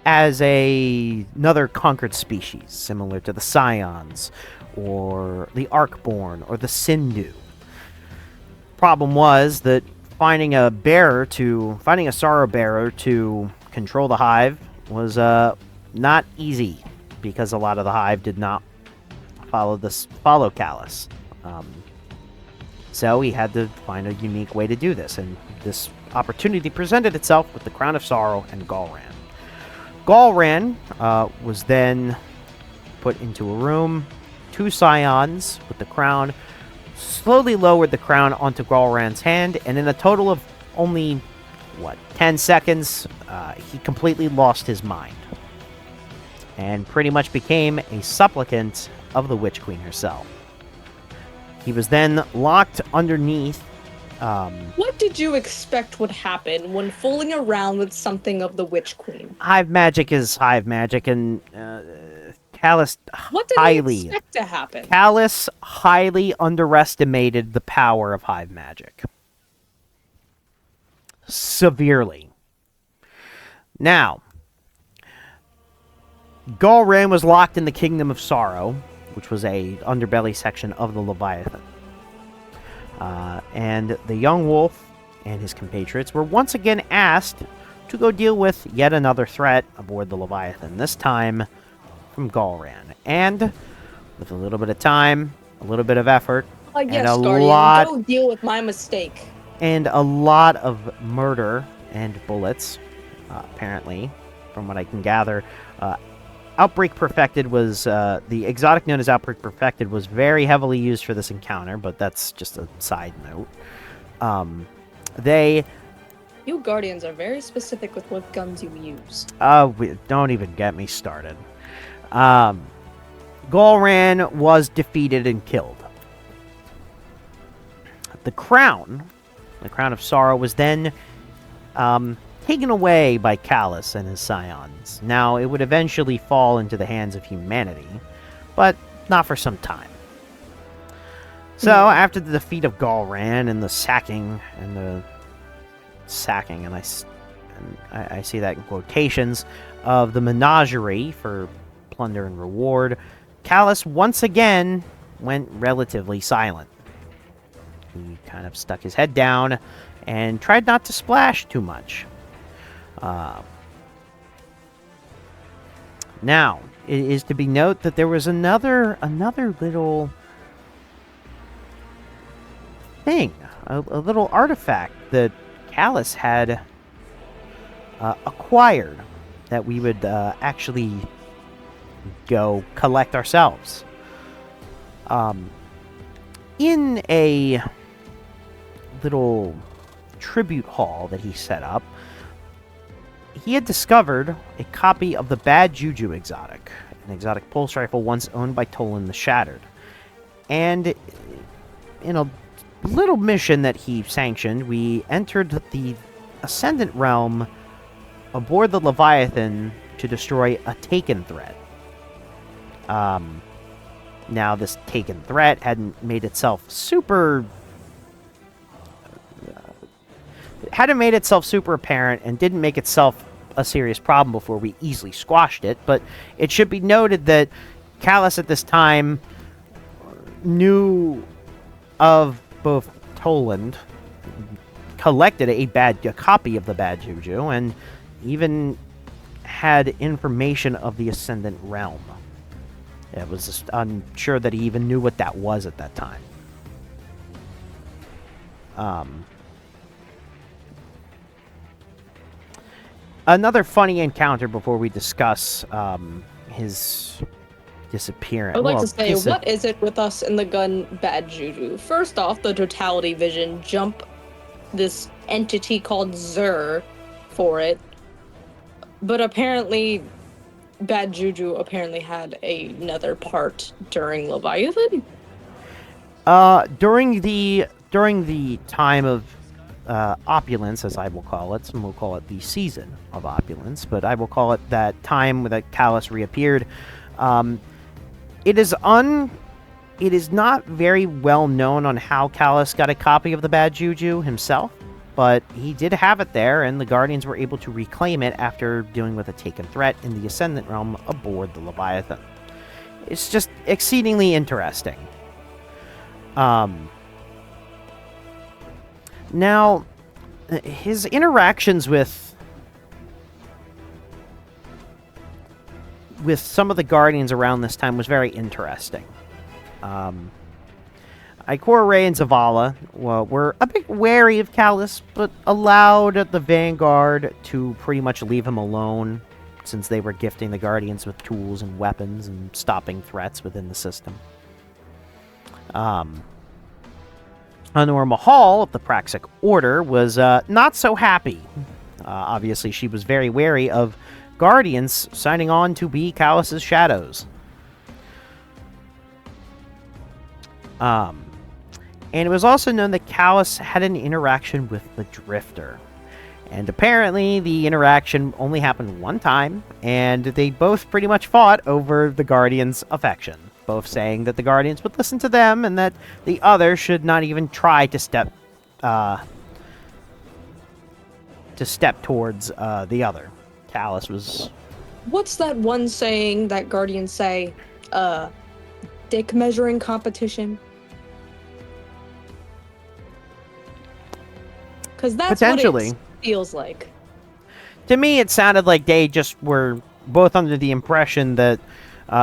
as another conquered species, similar to the Scions, or the Arkborn, or the Sindhu. Problem was that finding a Sorrow Bearer to control the hive was not easy, because a lot of the hive did not follow Calus. So he had to find a unique way to do this, and this opportunity presented itself with the Crown of Sorrow and Galran. Galran was then put into a room. 2 Scions with the crown slowly lowered the crown onto Galran's hand, and in a total of only 10 seconds, he completely lost his mind and pretty much became a supplicant of the Witch Queen herself. He was then locked underneath. What did you expect would happen when fooling around with something of the Witch Queen? Hive magic is hive magic, and Calus What did he expect to happen? Calus highly underestimated the power of hive magic. Severely. Now, Galran was locked in the Kingdom of Sorrow, which was a underbelly section of the Leviathan. And the young wolf and his compatriots were once again asked to go deal with yet another threat aboard the Leviathan, this time from Galran. And with a little bit of time, a little bit of effort, yes, and Guardian, go deal with my mistake. And a lot of murder and bullets, apparently, from what I can gather. Outbreak Perfected was, the exotic known as Outbreak Perfected was very heavily used for this encounter, but that's just a side note. You Guardians are very specific with what guns you use. Don't even get me started. Galran was defeated and killed. The crown of Sorrow, was then taken away by Calus and his Scions. Now, it would eventually fall into the hands of humanity, but not for some time. So, after the defeat of Galran and the sacking, and I see that in quotations, of the menagerie for plunder and reward, Calus once again went relatively silent. He kind of stuck his head down and tried not to splash too much. Now, it is to be noted that there was another little thing, a little artifact that Calus had acquired that we would actually go collect ourselves. In a little tribute hall that he set up, he had discovered a copy of the Bad Juju exotic, an exotic pulse rifle once owned by Tolan the Shattered. And in a little mission that he sanctioned, we entered the Ascendant Realm aboard the Leviathan to destroy a Taken threat. Now, this Taken threat hadn't made itself super apparent and didn't make itself a serious problem before we easily squashed it, but it should be noted that Calus at this time knew of both Toland, collected a copy of the Bad Juju, and even had information of the Ascendant Realm. It was just unsure that he even knew what that was at that time. Another funny encounter before we discuss his disappearing. I would like to say, what is it with us in the gun bad juju? First off, the totality vision jump this entity called Zur for it, but apparently bad juju apparently had another part during Leviathan. During the time of opulence, as I will call it, and we'll call it the season of opulence, but I will call it that time that Calus reappeared. It is not very well known on how Calus got a copy of the bad juju himself, but he did have it there, and the Guardians were able to reclaim it after dealing with a taken threat in the Ascendant Realm aboard the Leviathan. It's just exceedingly interesting. Now, his interactions with some of the Guardians around this time was very interesting. Ikora Rey and Zavala were a bit wary of Calus, but allowed the Vanguard to pretty much leave him alone, since they were gifting the Guardians with tools and weapons and stopping threats within the system. Honor Mahal of the Praxic Order was not so happy. Obviously, she was very wary of Guardians signing on to be Calus's shadows. And it was also known that Calus had an interaction with the Drifter. And apparently, the interaction only happened one time, and they both pretty much fought over the Guardians' affection. Both saying that the Guardians would listen to them, and that the other should not even try to step towards the other. Calus was... What's that one saying that Guardians say? Dick measuring competition? Because that's potentially what it feels like. To me, it sounded like they just were both under the impression that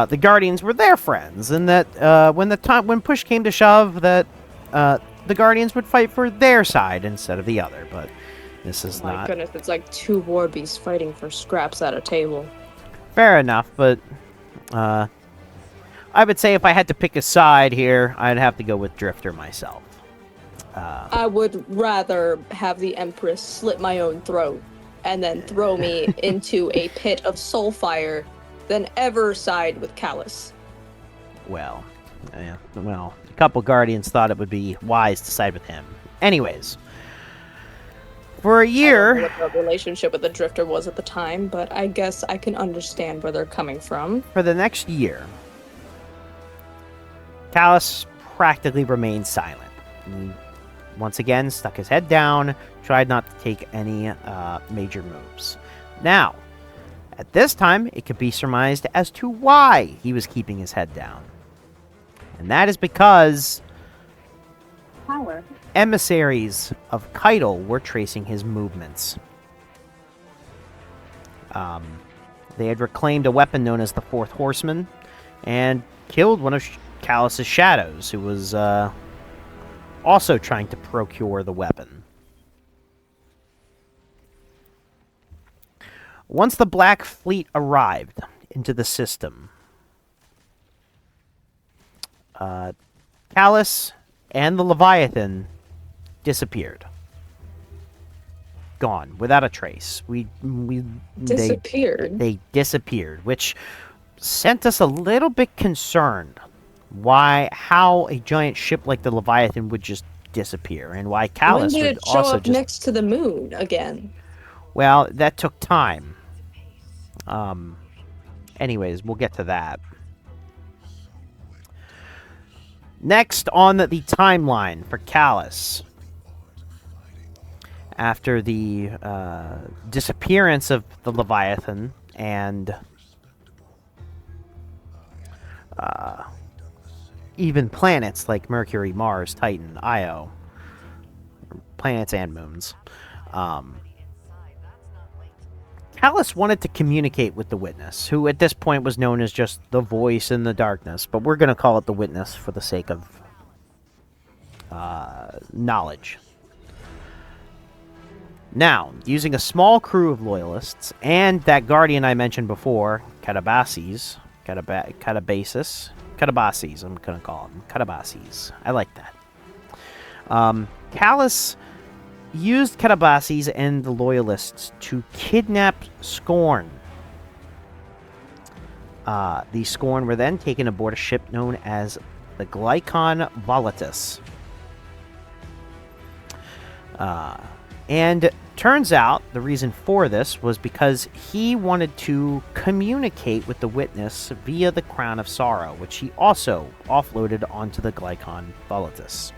the Guardians were their friends, and that when push came to shove, that the Guardians would fight for their side instead of the other. But this is not. My goodness, it's like two war beasts fighting for scraps at a table. Fair enough, but I would say if I had to pick a side here, I'd have to go with Drifter myself. I would rather have the Empress slit my own throat and then throw me into a pit of soul fire than ever side with Calus. Well, a couple Guardians thought it would be wise to side with him. Anyways, for a year... I don't know what the relationship with the Drifter was at the time, but I guess I can understand where they're coming from. For the next year, Calus practically remained silent. He once again stuck his head down, tried not to take any major moves. Now, at this time, it could be surmised as to why he was keeping his head down. And that is because emissaries of Keitel were tracing his movements. They had reclaimed a weapon known as the Fourth Horseman and killed one of Calus's shadows, who was also trying to procure the weapon. Once the Black Fleet arrived into the system, Calus and the Leviathan disappeared. Gone, without a trace. Disappeared? They disappeared, which sent us a little bit concerned. How a giant ship like the Leviathan would just disappear, and why Calus when did would it show also up next to the moon again? Well, that took time. Anyways, we'll get to that. Next on the timeline for Calus, after the disappearance of the Leviathan and even planets like Mercury, Mars, Titan, Io, planets and moons, Calus wanted to communicate with the Witness, who at this point was known as just the Voice in the Darkness, but we're going to call it the Witness for the sake of knowledge. Now, using a small crew of loyalists and that Guardian I mentioned before, Catabasis, Catabasis. Catabases, I'm going to call them. Catabases. I like that. Calus used Catabases and the Loyalists to kidnap Scorn. The Scorn were then taken aboard a ship known as the Glycon Volatus. And turns out the reason for this was because he wanted to communicate with the witness via the Crown of Sorrow, which he also offloaded onto the Glycon Volatus.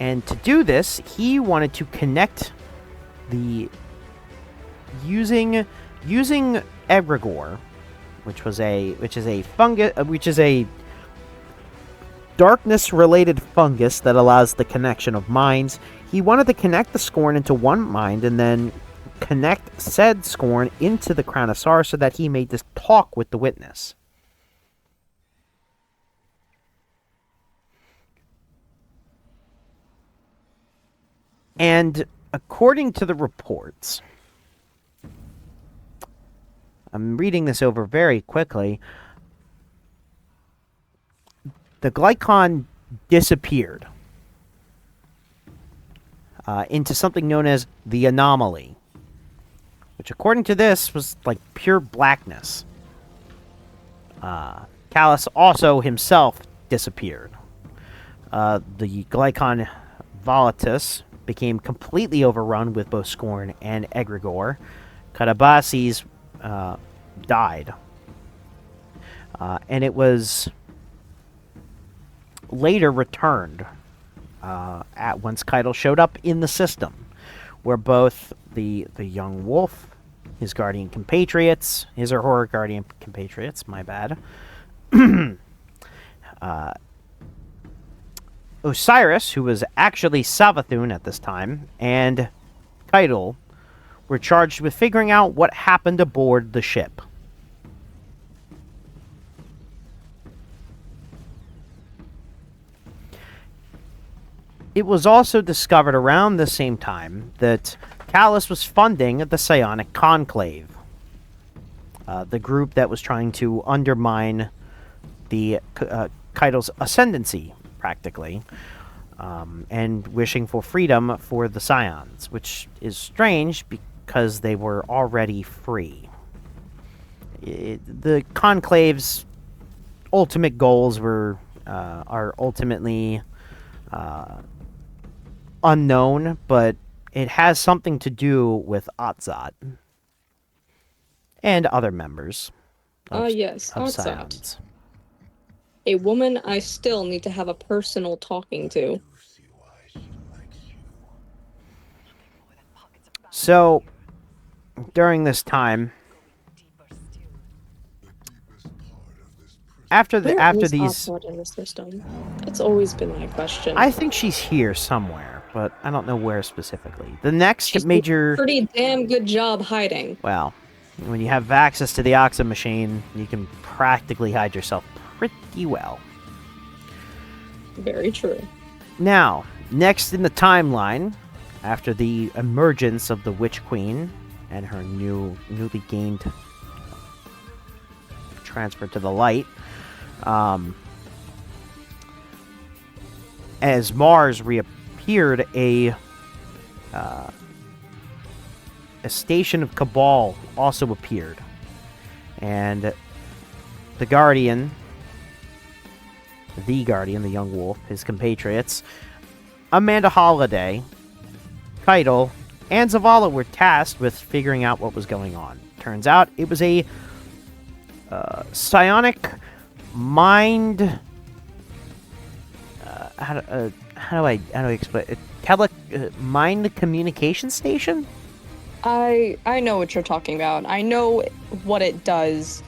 And to do this, he wanted to connect the using egregore, which is a darkness-related fungus that allows the connection of minds. He wanted to connect the Scorn into one mind and then connect said Scorn into the Crown of Sorrow so that he may just talk with the witness. And according to the reports, I'm reading this over very quickly, the Glycon disappeared into something known as the Anomaly, which according to this was like pure blackness. Calus also himself disappeared. The Glycon Volatus became completely overrun with both Scorn and Egregore. Catabases died. And it was later returned at once Keitel showed up in the system, where both the young wolf, his guardian compatriots, his or her guardian compatriots, my bad, Osiris, who was actually Savathun at this time, and Keitel were charged with figuring out what happened aboard the ship. It was also discovered around the same time that Calus was funding the Psionic Conclave, the group that was trying to undermine the Keitel's ascendancy, practically, and wishing for freedom for the Scions, which is strange because they were already free. The Conclave's ultimate goals are ultimately unknown, but it has something to do with Atzat and other members of Atzat. Scions. A woman I still need to have a personal talking to. So, during this time, after these, Atzat in the system? It's always been my question. I think she's here somewhere, but I don't know where specifically. The next She's major, pretty damn good job hiding. well, when you have access to the Oxa machine, you can practically hide yourself pretty well. Very true. Now, next in the timeline, after the emergence of the Witch Queen and her newly gained transfer to the light, as Mars reappeared, a station of Cabal also appeared, and the Guardian, the young wolf, his compatriots, Amanda Holiday, Keitel, and Zavala were tasked with figuring out what was going on. Turns out it was a psionic mind. How do I explain it? Mind communication station. I know what you're talking about. I know what it does.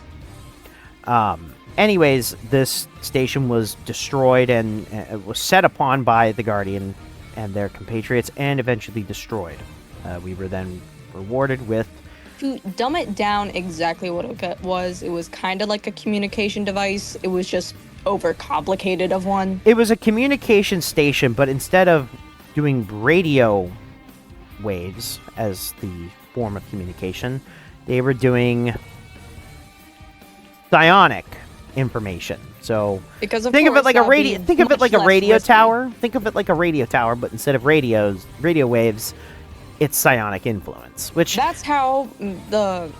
Anyways, this station was destroyed and it was set upon by the Guardian and their compatriots and eventually destroyed. We were then rewarded with... To dumb it down exactly what it was kind of like a communication device. It was just overcomplicated of one. It was a communication station, but instead of doing radio waves as the form of communication, they were doing psionic information. So Because think of it like a radio. Think of it like a radio risky. tower. Think of it like a radio tower, but instead of radio waves, it's psionic influence. Which That's how the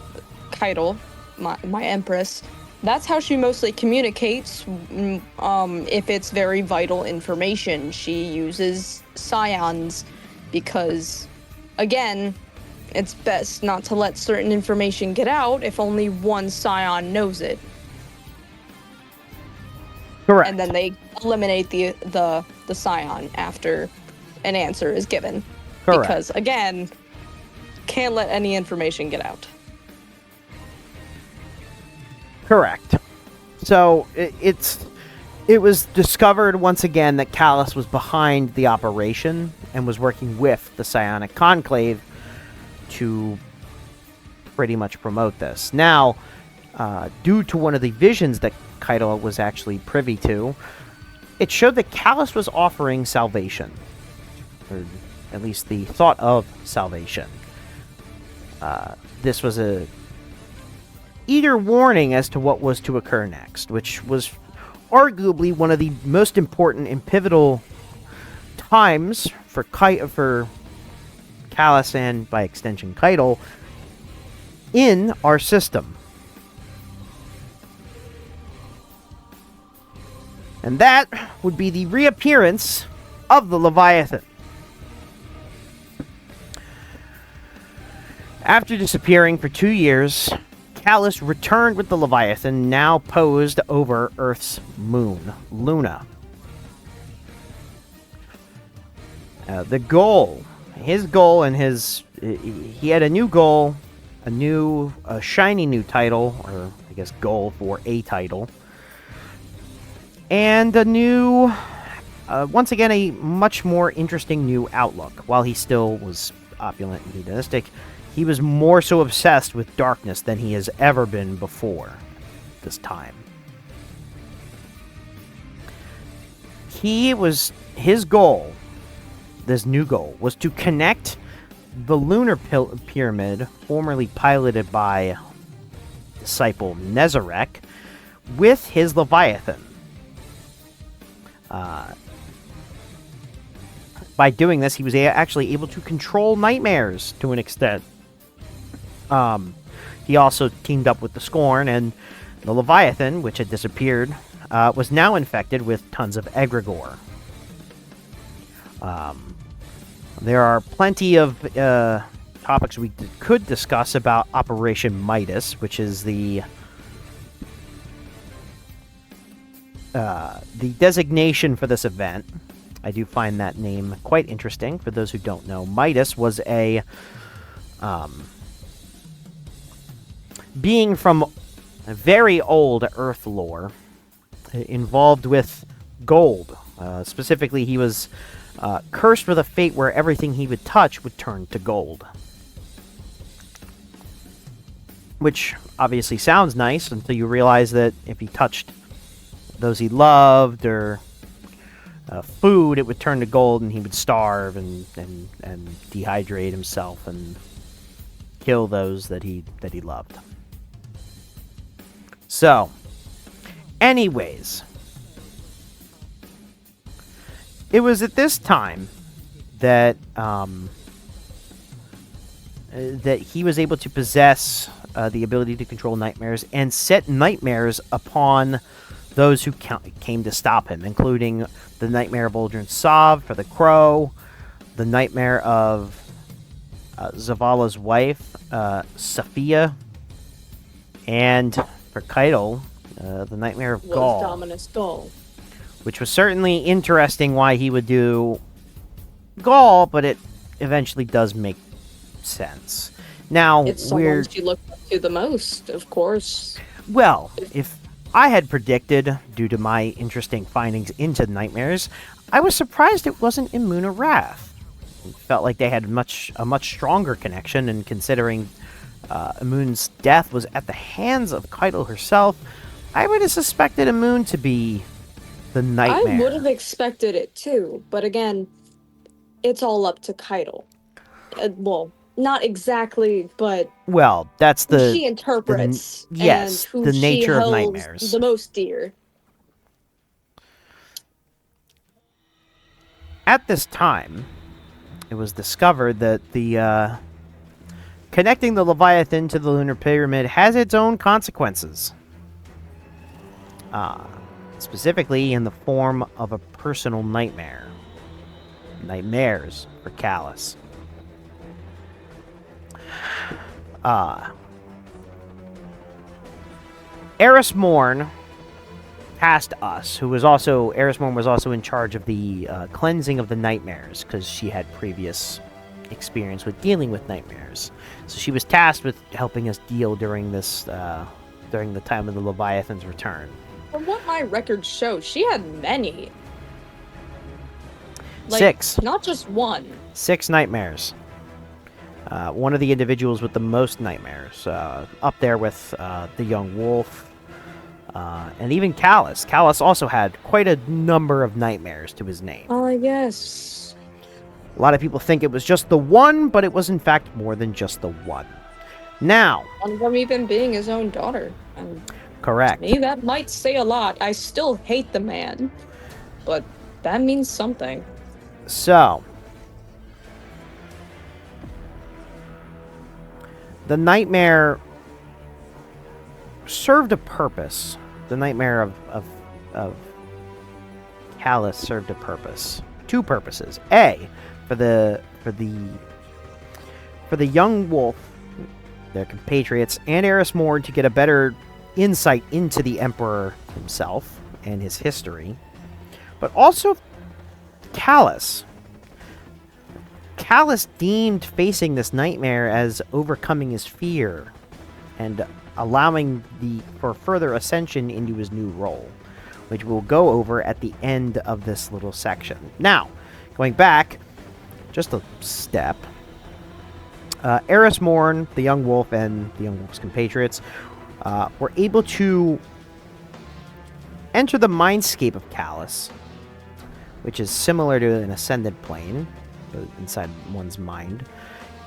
Keitel, my empress, that's how she mostly communicates. If it's very vital information, she uses scions because, again, it's best not to let certain information get out if only one scion knows it. correct. And then they eliminate the scion after an answer is given. Correct. Because, again, can't let any information get out. Correct. So it was discovered once again that Calus was behind the operation and was working with the Psionic Conclave to pretty much promote this. Now, due to one of the visions that Keitel was actually privy to, it showed that Calus was offering salvation, or at least the thought of salvation. This was a eager warning as to what was to occur next, which was arguably one of the most important and pivotal times for Calus and, by extension, Keitel in our system. And that would be the reappearance of the Leviathan. After disappearing for 2 years, Calus returned with the Leviathan, now posed over Earth's moon, Luna. His goal, he had a new goal, a shiny new title, or I guess goal for a title, and a new, once again, a much more interesting new outlook. While he still was opulent and hedonistic, he was more so obsessed with darkness than he has ever been before this time. His goal, this new goal, was to connect the lunar pyramid, formerly piloted by disciple Nezarek, with his Leviathan. By doing this, he was actually able to control nightmares to an extent. He also teamed up with the Scorn, and the Leviathan, which had disappeared, was now infected with tons of egregore. There are plenty of topics we could discuss about Operation Midas, which is the designation for this event. I do find that name quite interesting. For those who don't know, Midas was a being from very old Earth lore, involved with gold. Specifically, he was cursed with a fate where everything he would touch would turn to gold. Which obviously sounds nice until you realize that if he touched those he loved or food, it would turn to gold and he would starve and dehydrate himself and kill those that he loved. So, anyways, it was at this time that that he was able to possess the ability to control nightmares and set nightmares upon those who came to stop him, including the nightmare of Uldren Sov for the Crow, the nightmare of Zavala's wife, Sophia, and for Keitel, the nightmare of Gaul. Dominus Gaul. Which was certainly interesting why he would do Gaul, but it eventually does make sense. Now, it's someone she looked up to the most, of course. Well, if I had predicted, due to my interesting findings into nightmares, I was surprised it wasn't Imuna Wrath. It felt like they had a much stronger connection, and considering Imune's death was at the hands of Keitel herself, I would have suspected Imune to be the nightmare. I would have expected it too, but again, it's all up to Keitel. Well, Not exactly, but Well, that's who she interprets and yes, who the she nature of holds nightmares. the most dear. At this time, it was discovered that the connecting the Leviathan to the lunar pyramid has its own consequences. Uh, Specifically in the form of a personal nightmare. Nightmares for Calus. Eris Morn tasked us, who was also Eris Morn was also in charge of the cleansing of the nightmares because she had previous experience with dealing with nightmares. So she was tasked with helping us deal during this during the time of the Leviathan's return. From what my records show, she had many. Like, Six. not just one. 6 nightmares. One of the individuals with the most nightmares, up there with the young wolf, and even Calus. Calus also had quite a number of nightmares to his name. Yes. A lot of people think it was just the one, but it was in fact more than just the one. Now, One of them even being his own daughter. And correct. to me, that might say a lot. I still hate the man, but that means something. So, the nightmare served a purpose. The nightmare of Calus served a purpose. 2 purposes. A, for the young wolf, their compatriots, and Eris Morn to get a better insight into the Emperor himself and his history. But also Calus. Calus deemed facing this nightmare as overcoming his fear and allowing for further ascension into his new role, which we'll go over at the end of this little section. Now, going back just a step, Eris Morn, the young wolf, and the young wolf's compatriots were able to enter the mindscape of Calus, which is similar to an ascended plane, but inside one's mind,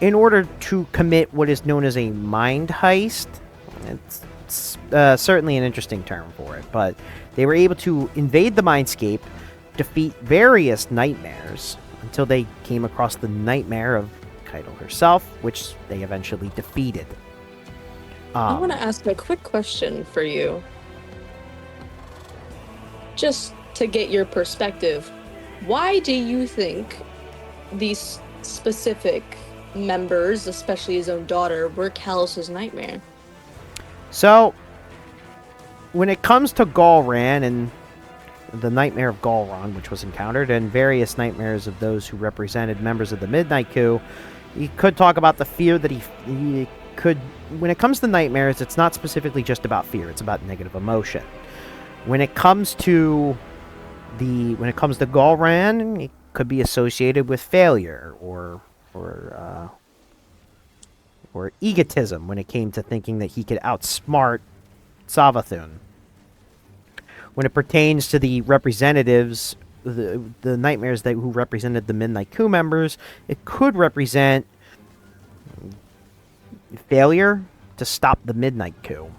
in order to commit what is known as a mind heist. It's certainly an interesting term for it, but they were able to invade the mindscape, defeat various nightmares, until they came across the nightmare of Keitel herself, which they eventually defeated. I want to ask a quick question for you. Just to get your perspective, why do you think these specific members, especially his own daughter, were Calus's nightmare? So, when it comes to Galran and the nightmare of Galron, which was encountered, and various nightmares of those who represented members of the Midnight Coup, you could talk about the fear that he could... When it comes to nightmares, it's not specifically just about fear, it's about negative emotion. When it comes to Galran, it could be associated with failure or egotism when it came to thinking that he could outsmart Savathun. When it pertains to the representatives, the nightmares who represented the Midnight Coup members, it could represent failure to stop the Midnight Coup.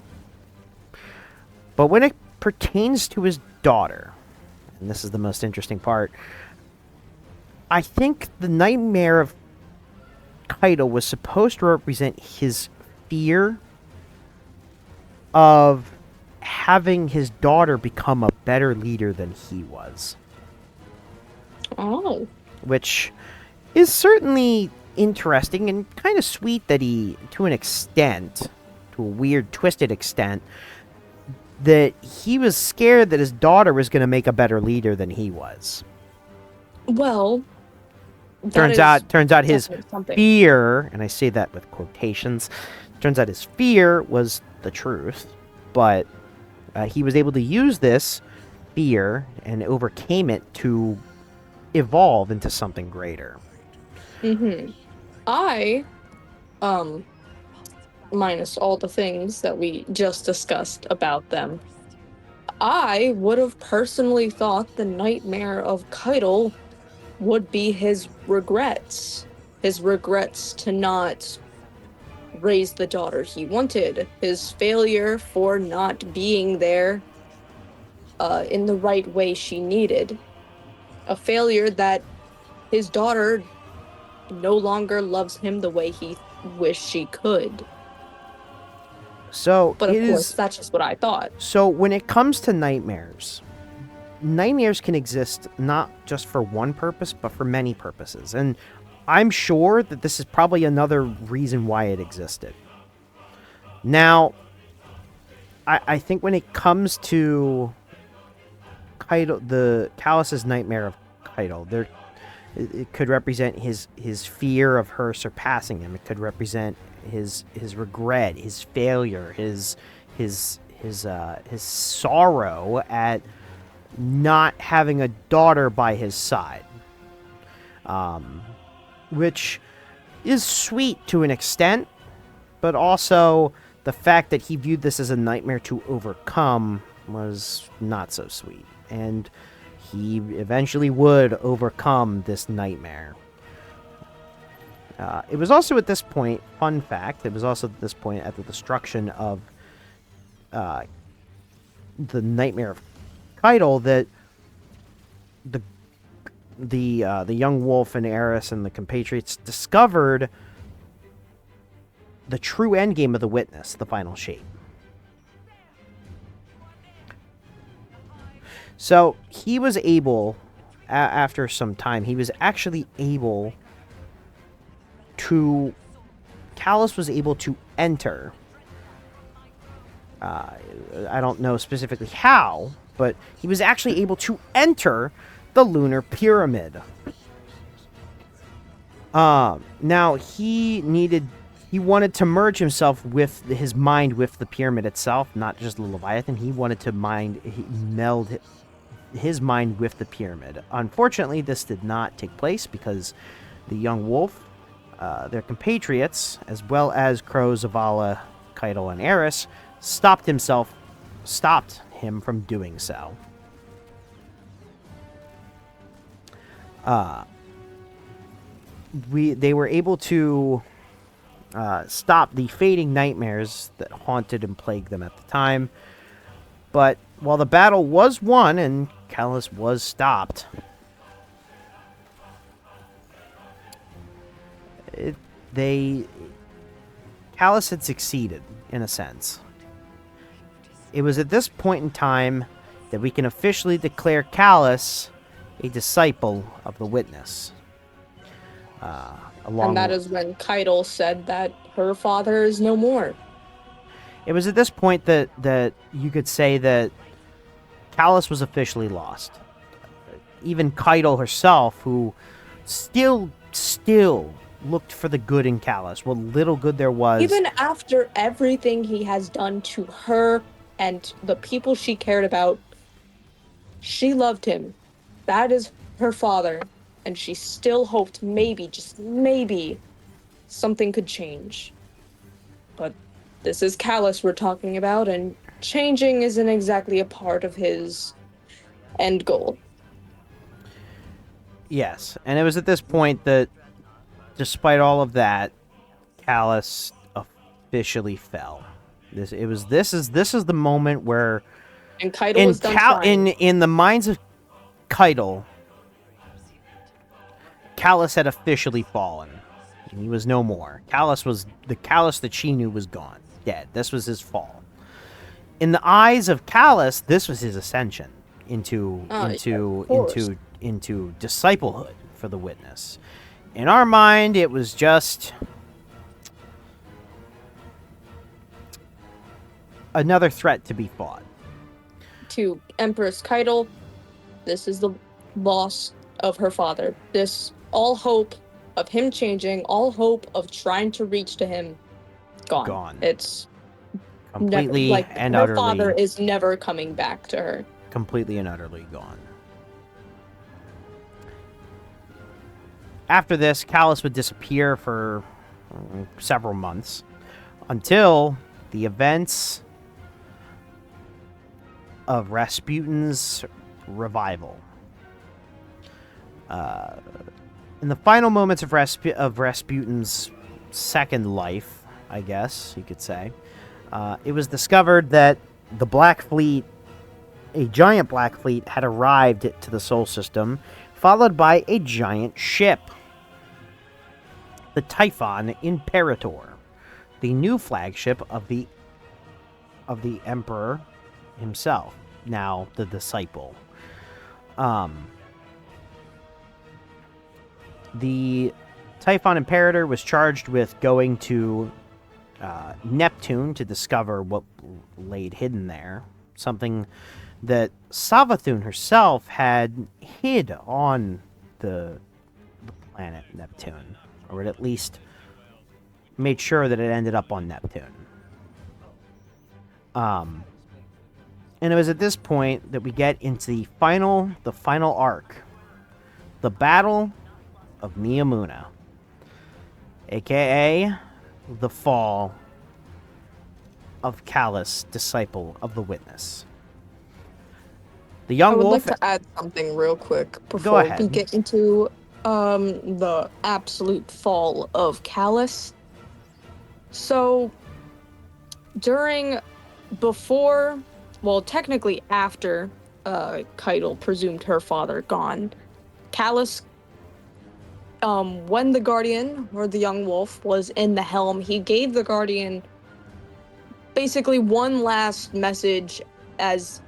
But when it pertains to his daughter, and this is the most interesting part, I think the nightmare of Keitel was supposed to represent his fear of having his daughter become a better leader than he was. Oh. Which is certainly interesting and kind of sweet that he, to an extent, to a weird, twisted extent, that he was scared that his daughter was going to make a better leader than he was. Well, turns out his fear, and I say that with quotations, turns out his fear was the truth, but he was able to use this fear and overcame it to evolve into something greater. I, minus all the things that we just discussed about them, I would have personally thought the nightmare of Keitel would be his regrets. his regrets to not raise the daughter he wanted, his failure for not being there in the right way she needed, a failure that his daughter no longer loves him the way he wished she could. So But of it course, is. that's just what I thought. So when it comes to nightmares, nightmares can exist not just for one purpose, but for many purposes. And I'm sure that this is probably another reason why it existed. Now, I think when it comes to Keitel, the Calus's nightmare of Keitel, it could represent his fear of her surpassing him. It could represent his regret, his failure, his sorrow at not having a daughter by his side, which is sweet to an extent, but also the fact that he viewed this as a nightmare to overcome was not so sweet. And he eventually would overcome this nightmare. It was also at this point, fun fact, it was also at this point at the destruction of the nightmare of Keitel that the young wolf and heiress and the compatriots discovered the true endgame of the witness, the final shape. So he was able, after some time, he was actually able to, Calus was able to enter, I don't know specifically how, but he was actually able to enter the lunar pyramid. Now he wanted to merge himself with his mind with the pyramid itself, not just the Leviathan. He wanted to meld his mind with the pyramid. Unfortunately, this did not take place because the young wolf, their compatriots, as well as Crow, Zavala, Keitel, and Eris, stopped him from doing so. They were able to stop the fading nightmares that haunted and plagued them at the time. But while the battle was won and Calus was stopped, Calus had succeeded, in a sense. It was at this point in time that we can officially declare Calus a disciple of the Witness. And that is when Keitel said that her father is no more. It was at this point that you could say that Calus was officially lost. Even Keitel herself, who still looked for the good in Calus, what little good there was. Even after everything he has done to her and the people she cared about, she loved him. That is her father. And she still hoped maybe, just maybe, something could change. But this is Calus we're talking about, and changing isn't exactly a part of his end goal. Yes, and it was at this point that, despite all of that, Calus officially fell. This is the moment where, and Keitel was done trying. In the minds of Keitel, Calus had officially fallen. He was no more. Calus was the Calus that she knew was gone, dead. This was his fall. In the eyes of Calus, this was his ascension into disciplehood for the Witness. In our mind, it was just another threat to be fought. To Empress Keitel, this is the loss of her father. All hope of him changing, all hope of trying to reach to him, gone. It's completely never, and her utterly. Father is never coming back to her. Completely and utterly gone. After this, Calus would disappear for several months until the events of Rasputin's revival. in the final moments of Rasputin's second life, I guess you could say, it was discovered that the Black Fleet, a giant Black Fleet, had arrived to the Sol system, followed by a giant ship, the Typhon Imperator, the new flagship of the Emperor himself, now the disciple. The Typhon Imperator was charged with going to Neptune to discover what laid hidden there, something that Savathun herself had hid on the planet Neptune, or at least made sure that it ended up on Neptune. And it was at this point that we get into the final arc, the Battle of Neomuna, aka the fall of Calus, disciple of the Witness. The young I would wolf. like to add something real quick Go before ahead. we get into the absolute fall of Calus. So, technically after Keitel presumed her father gone, Calus, when the Guardian, or the young wolf, was in the helm, he gave the Guardian basically one last message as,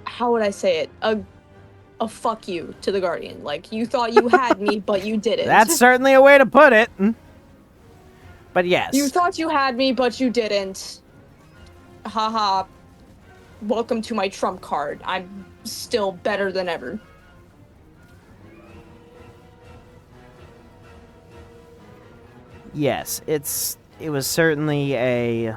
how would I say it? A fuck you to the Guardian. Like, you thought you had me, but you didn't. That's certainly a way to put it. But yes. You thought you had me, but you didn't. Haha. Welcome to my trump card. I'm still better than ever. Yes, it was certainly a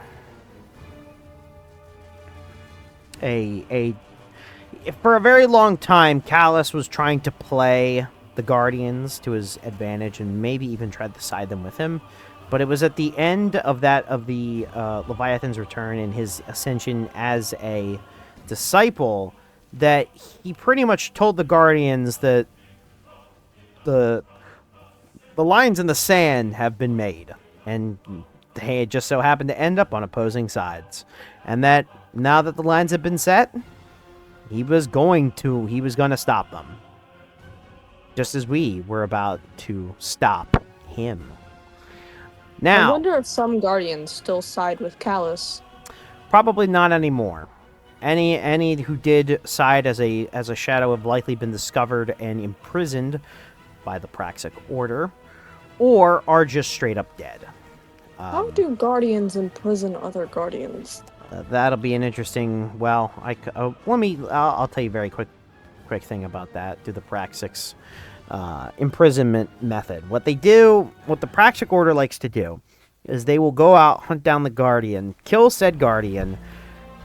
for a very long time, Calus was trying to play the Guardians to his advantage and maybe even tried to side them with him. But it was at the end of the Leviathan's return and his ascension as a disciple that he pretty much told the Guardians that the lines in the sand have been made, and they just so happened to end up on opposing sides. And that now that the lines have been set, he was going to stop them. Just as we were about to stop him. Now, I wonder if some Guardians still side with Calus. Probably not anymore. Any who did side as a shadow have likely been discovered and imprisoned by the Praxic Order, or are just straight up dead. How do Guardians imprison other Guardians? That'll be an interesting. Well, I'll tell you a very quick thing about that. Do the Praxic's imprisonment method. What the Praxic Order likes to do is they will go out, hunt down the Guardian, kill said Guardian,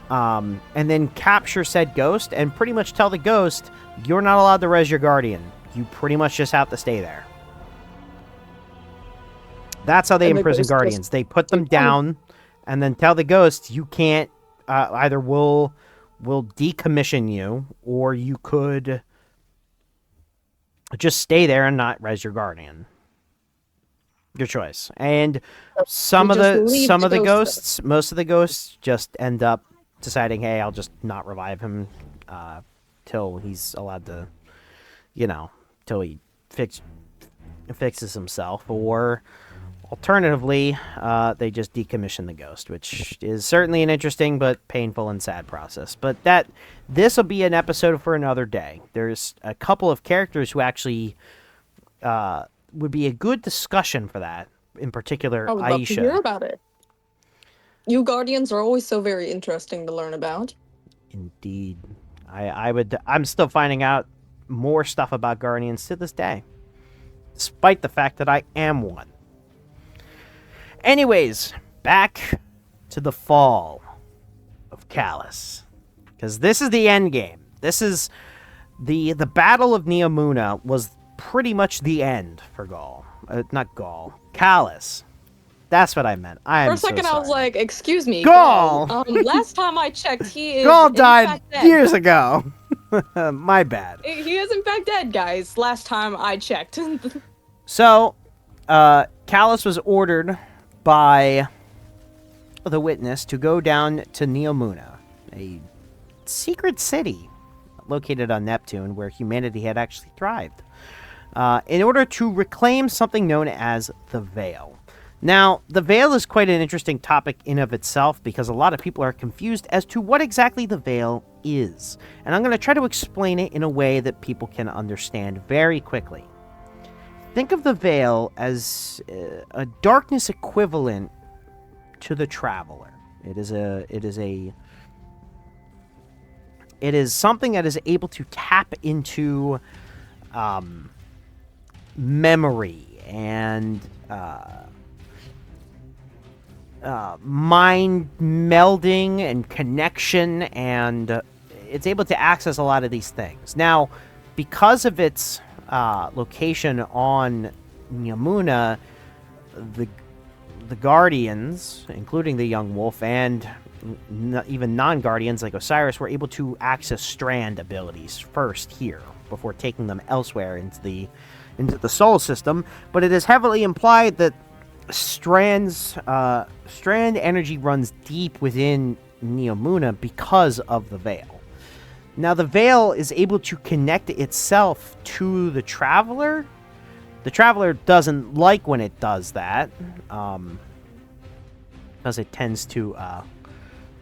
and then capture said ghost, and pretty much tell the ghost, you're not allowed to res your Guardian. You pretty much just have to stay there. That's how they imprison Guardians. They put them down, and then tell the ghost, you can't, either we'll decommission you, or you could just stay there and not res your Guardian. Your choice. And some of the ghosts, most of the ghosts just end up deciding, hey, I'll just not revive him till he's allowed to, till he fixes himself, or alternatively, they just decommission the ghost, which is certainly an interesting but painful and sad process. But this will be an episode for another day. There's a couple of characters who actually would be a good discussion for that. In particular, I would Aisha. love to hear about it. You Guardians are always so very interesting to learn about. Indeed. I'm still finding out more stuff about Guardians to this day, despite the fact that I am one. Anyways, back to the fall of Calus, because this is the end game. This is the Battle of Neomuna was pretty much the end for Gaul. Not Gaul, Calus. That's what I meant. For a second, I was like, "Excuse me, Gaul." Last time I checked, he is Gaul died years ago. My bad. He is in fact dead, guys. Last time I checked. So, Calus was ordered by the witness to go down to Neomuna, a secret city located on Neptune where humanity had actually thrived, in order to reclaim something known as the Veil. Now, the Veil is quite an interesting topic in of itself because a lot of people are confused as to what exactly the Veil is. And I'm going to try to explain it in a way that people can understand very quickly. Think of the Veil as a darkness equivalent to the Traveler. It is something that is able to tap into memory and mind melding and connection, and it's able to access a lot of these things. Now, because of its location on Neomuna, the Guardians, including the Young Wolf, and even non-Guardians like Osiris, were able to access strand abilities first here before taking them elsewhere into the Sol system. But it is heavily implied that strand energy runs deep within Neomuna because of the Veil. Now, the Veil is able to connect itself to the Traveler. The Traveler doesn't like when it does that, because it tends to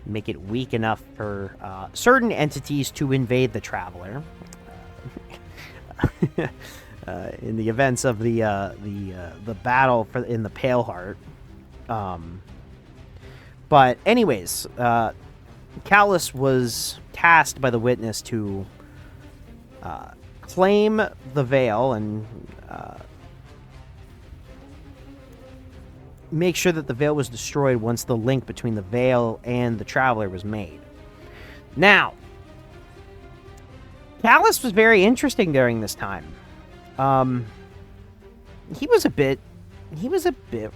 make it weak enough for certain entities to invade the Traveler. In the events of the battle in the Pale Heart. But anyways, Calus was tasked by the witness to claim the Veil and make sure that the Veil was destroyed once the link between the Veil and the Traveler was made. Now, Calus was very interesting during this time. He was a bit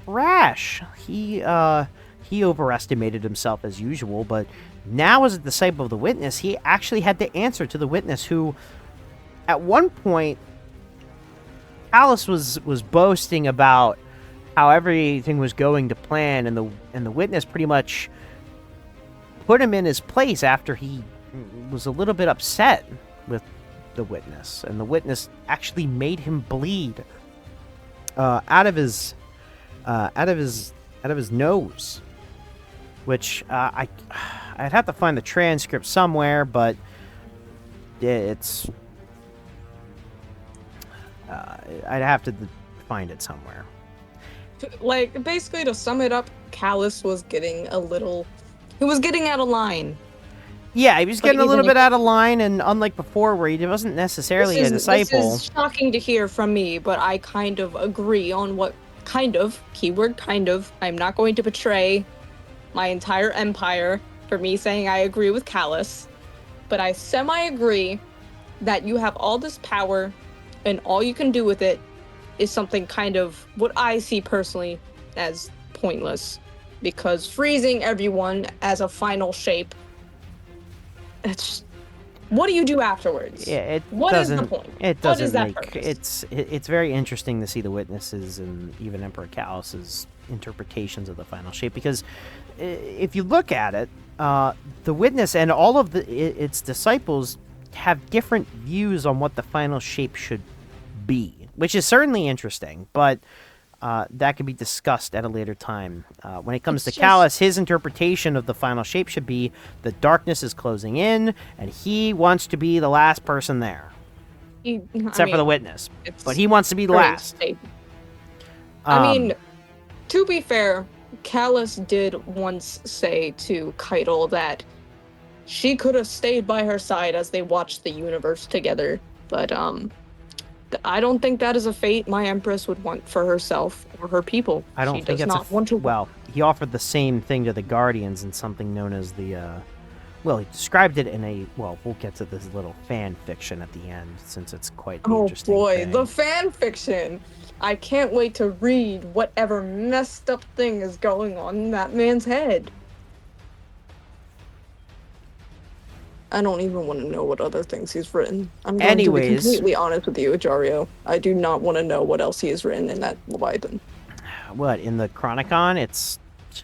rash. He overestimated himself as usual, but now as a disciple of the witness, he actually had to answer to the witness, who at one point Calus was boasting about how everything was going to plan, and the witness pretty much put him in his place after he was a little bit upset with the witness, and the witness actually made him bleed out of his nose, which I'd have to find the transcript somewhere, but it's I'd have to find it somewhere. Like, basically, to sum it up, Calus was getting out of line. Yeah, he was getting a little bit out of line, and unlike before, where he wasn't necessarily a disciple. This is shocking to hear from me, but I kind of agree on what keyword kind of. I'm not going to betray my entire empire for me saying I agree with Calus, but I semi-agree that you have all this power, and all you can do with it is something kind of what I see personally as pointless, because freezing everyone as a final shape, it's, what do you do afterwards? Yeah, what is the point? It doesn't make it's very interesting to see the witnesses and even Emperor Calus's interpretations of the final shape, because if you look at it, the witness and all of its disciples have different views on what the final shape should be, which is certainly interesting, but that can be discussed at a later time. When it comes to Calus, his interpretation of the final shape should be the darkness is closing in, and he wants to be the last person there. Except for the witness. But he wants to be the last. I mean, to be fair, Calus did once say to Keitel that she could have stayed by her side as they watched the universe together, but I don't think that is a fate my Empress would want for herself or her people. I don't think it's want to. Well, he offered the same thing to the Guardians in something known as the. Well, he described it in a. Well, we'll get to this little fan fiction at the end, since it's quite the interesting thing. The fan fiction! I can't wait to read whatever messed up thing is going on in that man's head. I don't even want to know what other things he's written. I'm going to be Anyways, completely honest with you, Ajario. I do not want to know what else he has written in that Leviathan. what in the Chronicon? It's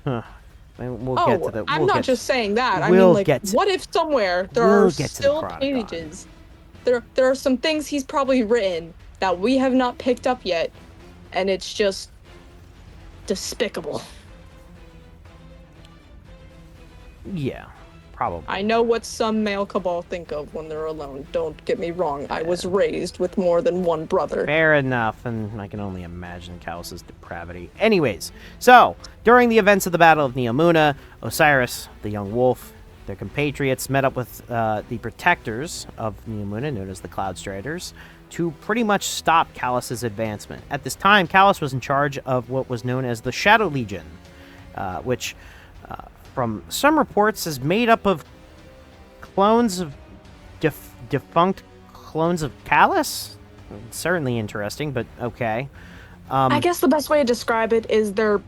we'll get to the. I'm not just saying that. I mean, We'll like, get to, what if somewhere there we'll are get to the still Chronicon. pages? There are some things he's probably written that we have not picked up yet, and it's just despicable. Yeah, probably. I know what some male cabal think of when they're alone. Don't get me wrong. I was raised with more than one brother. Fair enough, and I can only imagine Calus's depravity. Anyways, so during the events of the Battle of Neomuna, Osiris, the young wolf, their compatriots met up with the protectors of Neomuna, known as the Cloud Striders, to pretty much stop Calus's advancement. At this time, Calus was in charge of what was known as the Shadow Legion, which, from some reports, is made up of clones of defunct clones of Calus? Certainly interesting, but okay. I guess the best way to describe it is they're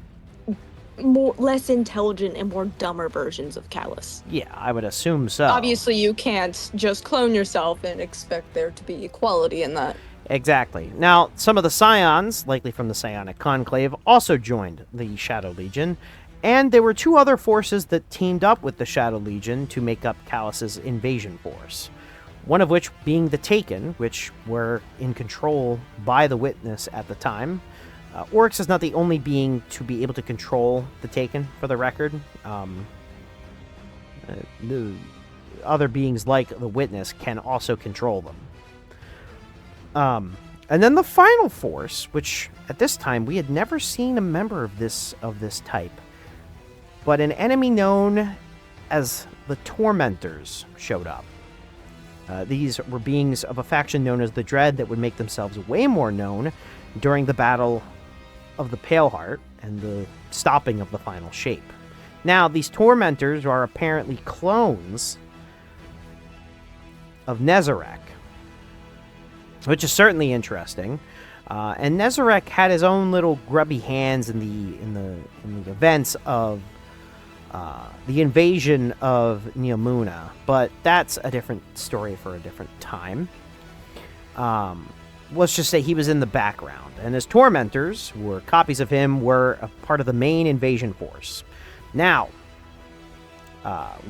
less intelligent and more dumber versions of Calus. Yeah, I would assume so. Obviously, you can't just clone yourself and expect there to be equality in that. Exactly. Now, some of the Scions, likely from the Psionic Conclave, also joined the Shadow Legion, and there were two other forces that teamed up with the Shadow Legion to make up Calus's invasion force. One of which being the Taken, which were in control by the Witness at the time. Oryx is not the only being to be able to control the Taken, for the record. The other beings like the Witness can also control them. And then the final force, which at this time we had never seen a member of this type, but an enemy known as the Tormentors showed up. These were beings of a faction known as the Dread that would make themselves way more known during the Battle of the Paleheart and the stopping of the final shape. Now, these Tormentors are apparently clones of Nezarec, which is certainly interesting. And Nezarec had his own little grubby hands in the events of the invasion of Neomuna, but that's a different story for a different time. Let's just say he was in the background, and his tormentors, who were copies of him, were a part of the main invasion force. Now,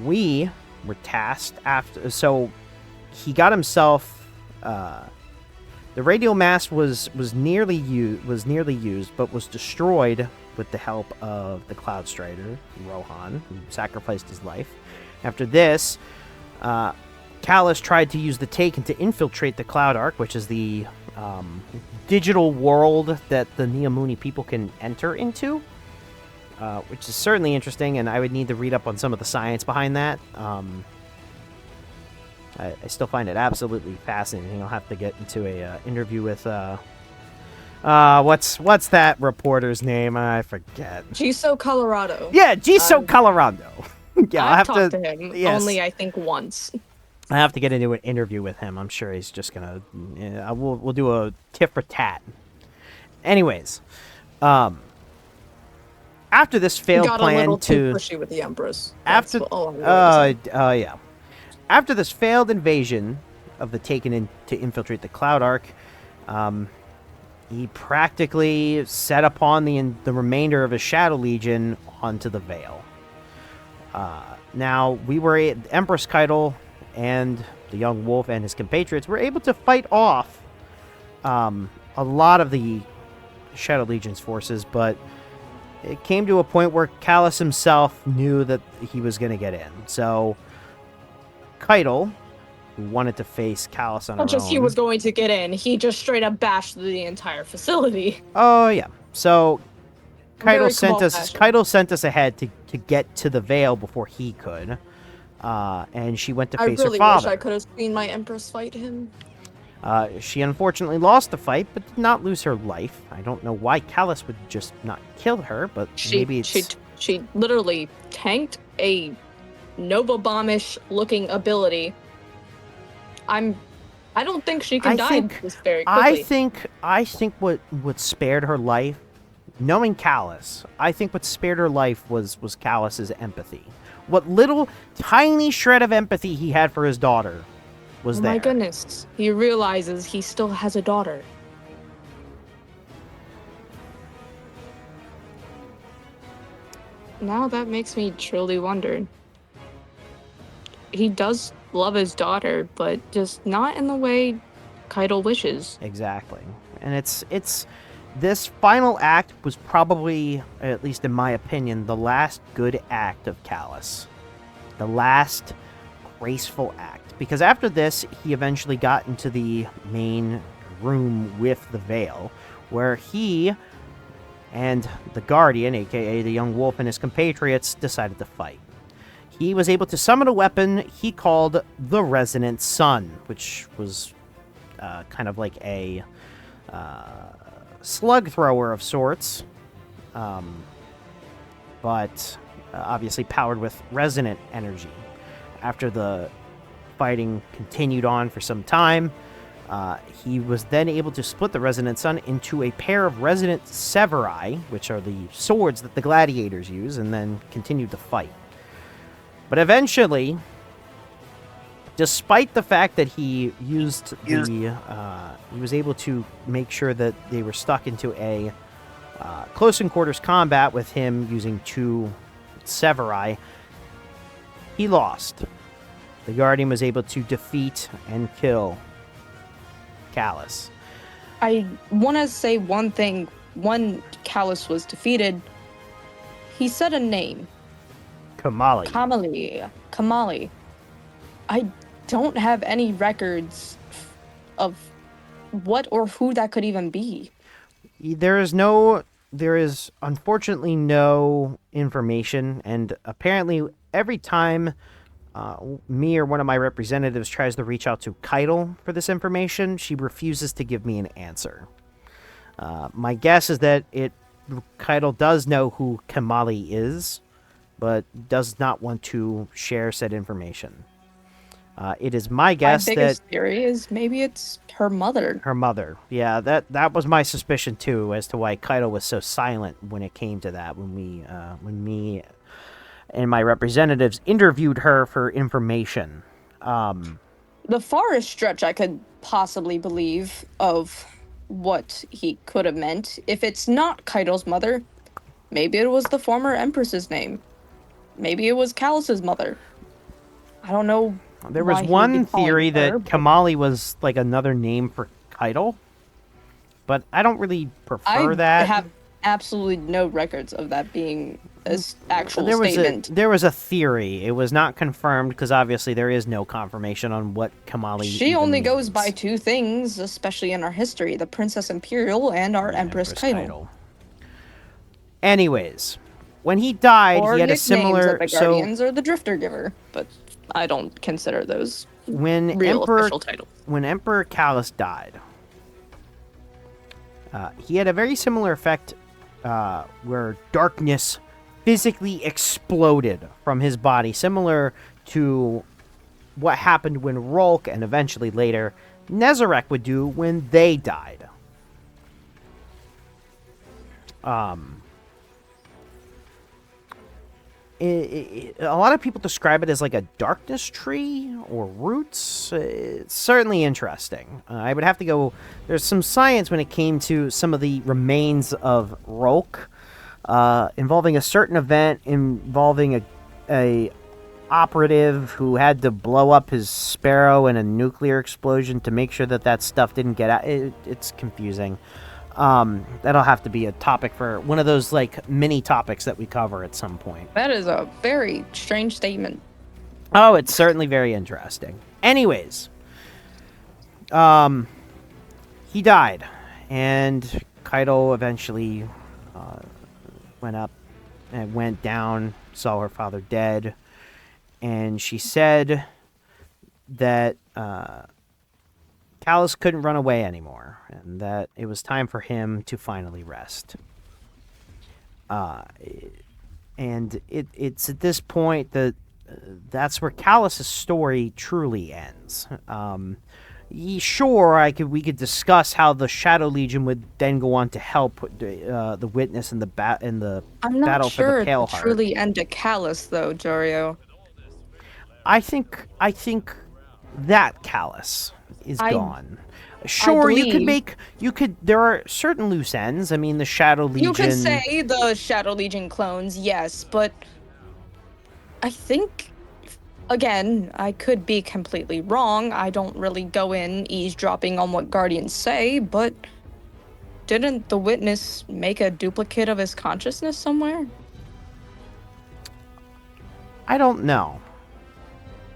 we were tasked after, so he got himself. The radial mast was nearly used, but was destroyed with the help of the Cloud Strider, Rohan, who sacrificed his life. After this, Calus tried to use the Taken to infiltrate the Cloud Ark, which is the digital world that the Neomuni people can enter into, which is certainly interesting, and I would need to read up on some of the science behind that. I still find it absolutely fascinating. I'll have to get into a interview with what's that reporter's name? I forget. Giso Colorado. Yeah, Giso Colorado. Yeah, I've talked to him yes. only I think once. I have to get into an interview with him. I'm sure he's just gonna. We'll do a tit for tat. Anyways, after this failed got plan a little to too pushy with the Empress. after yeah. After this failed invasion of the Taken to infiltrate the Cloud Ark, he practically set upon the remainder of his Shadow Legion onto the Veil. Now, Empress Keitel and the young wolf and his compatriots were able to fight off a lot of the Shadow Legion's forces, but it came to a point where Calus himself knew that he was going to get in. So Keitel, who wanted to face Calus on her own. Not just he was going to get in, he just straight up bashed the entire facility. Oh, yeah. So Keitel sent us ahead to get to the Veil before he could. And she went to face her father. I really wish I could have seen my Empress fight him. She unfortunately lost the fight, but did not lose her life. I don't know why Calus would just not kill her, but maybe it's... She literally tanked a Nova Bombish looking ability. I don't think she can die this very quickly. I think what spared her life knowing Calus, I think what spared her life was Calus's empathy. What little tiny shred of empathy he had for his daughter was there. My goodness, he realizes he still has a daughter. Now that makes me truly wonder. He does love his daughter, but just not in the way Keitel wishes. Exactly. And it's this final act was probably, at least in my opinion, the last good act of Calus. The last graceful act. Because after this, he eventually got into the main room with the Veil, where he and the Guardian, aka the young wolf, and his compatriots decided to fight. He was able to summon a weapon he called the Resonant Sun, which was kind of like a slug thrower of sorts, but obviously powered with resonant energy. After the fighting continued on for some time, he was then able to split the Resonant Sun into a pair of Resonant Severi, which are the swords that the gladiators use, and then continued to fight. But eventually, despite the fact that he used the, he was able to make sure that they were stuck into a close quarters combat with him using 2 Severi, he lost. The Guardian was able to defeat and kill Calus. I want to say one thing. When Calus was defeated, he said a name. Kamali. I don't have any records of what or who that could even be. There is unfortunately no information, and apparently every time me or one of my representatives tries to reach out to Keitel for this information, she refuses to give me an answer. My guess is that Keitel does know who Kamali is, but does not want to share said information. It is my guess that... My biggest theory is maybe it's her mother. Her mother. Yeah, that was my suspicion too, as to why Keitel was so silent when it came to that, when me and my representatives interviewed her for information. The farthest stretch I could possibly believe of what he could have meant, if it's not Keitel's mother, maybe it was the former Empress's name. Maybe it was Calus's mother. I don't know. There was one theory that Kamali was like another name for Keitel, but I don't really prefer that. I have absolutely no records of that being an actual statement. There was a theory. It was not confirmed because obviously there is no confirmation on what Kamali She only goes by 2 things, especially in our history: the Princess Imperial and our Empress Keitel. Anyways, when he died, he had a similar... The Guardians or the Drifter Giver, but I don't consider those real official titles. When Emperor Calus died, he had a very similar effect where darkness physically exploded from his body, similar to what happened when Rolk and eventually later Nezarec would do when they died. A lot of people describe it as like a darkness tree or roots. It's certainly interesting. I would have to go... There's some science when it came to some of the remains of Rolk, involving a certain event involving a operative who had to blow up his Sparrow in a nuclear explosion to make sure that stuff didn't get out. It's confusing. That'll have to be a topic for one of those like mini topics that we cover at some point. That is a very strange statement. Oh, it's certainly very interesting. Anyways, he died, and Keitel eventually went down, saw her father dead, and she said that Calus couldn't run away anymore, and that it was time for him to finally rest. And it's at this point that that's where Calus's story truly ends. Sure, we could discuss how the Shadow Legion would then go on to help the Witness in the I'm not battle for the sure it Pale will Heart. truly end a Calus, though, Dario. I think that Calus is I gone. I Sure, believe there are certain loose ends. I mean, the Shadow you could Legion. say the Shadow Legion clones, yes, but I think, again, I could be completely wrong. I don't really go in eavesdropping on what Guardians say, but didn't the Witness make a duplicate of his consciousness somewhere? I don't know.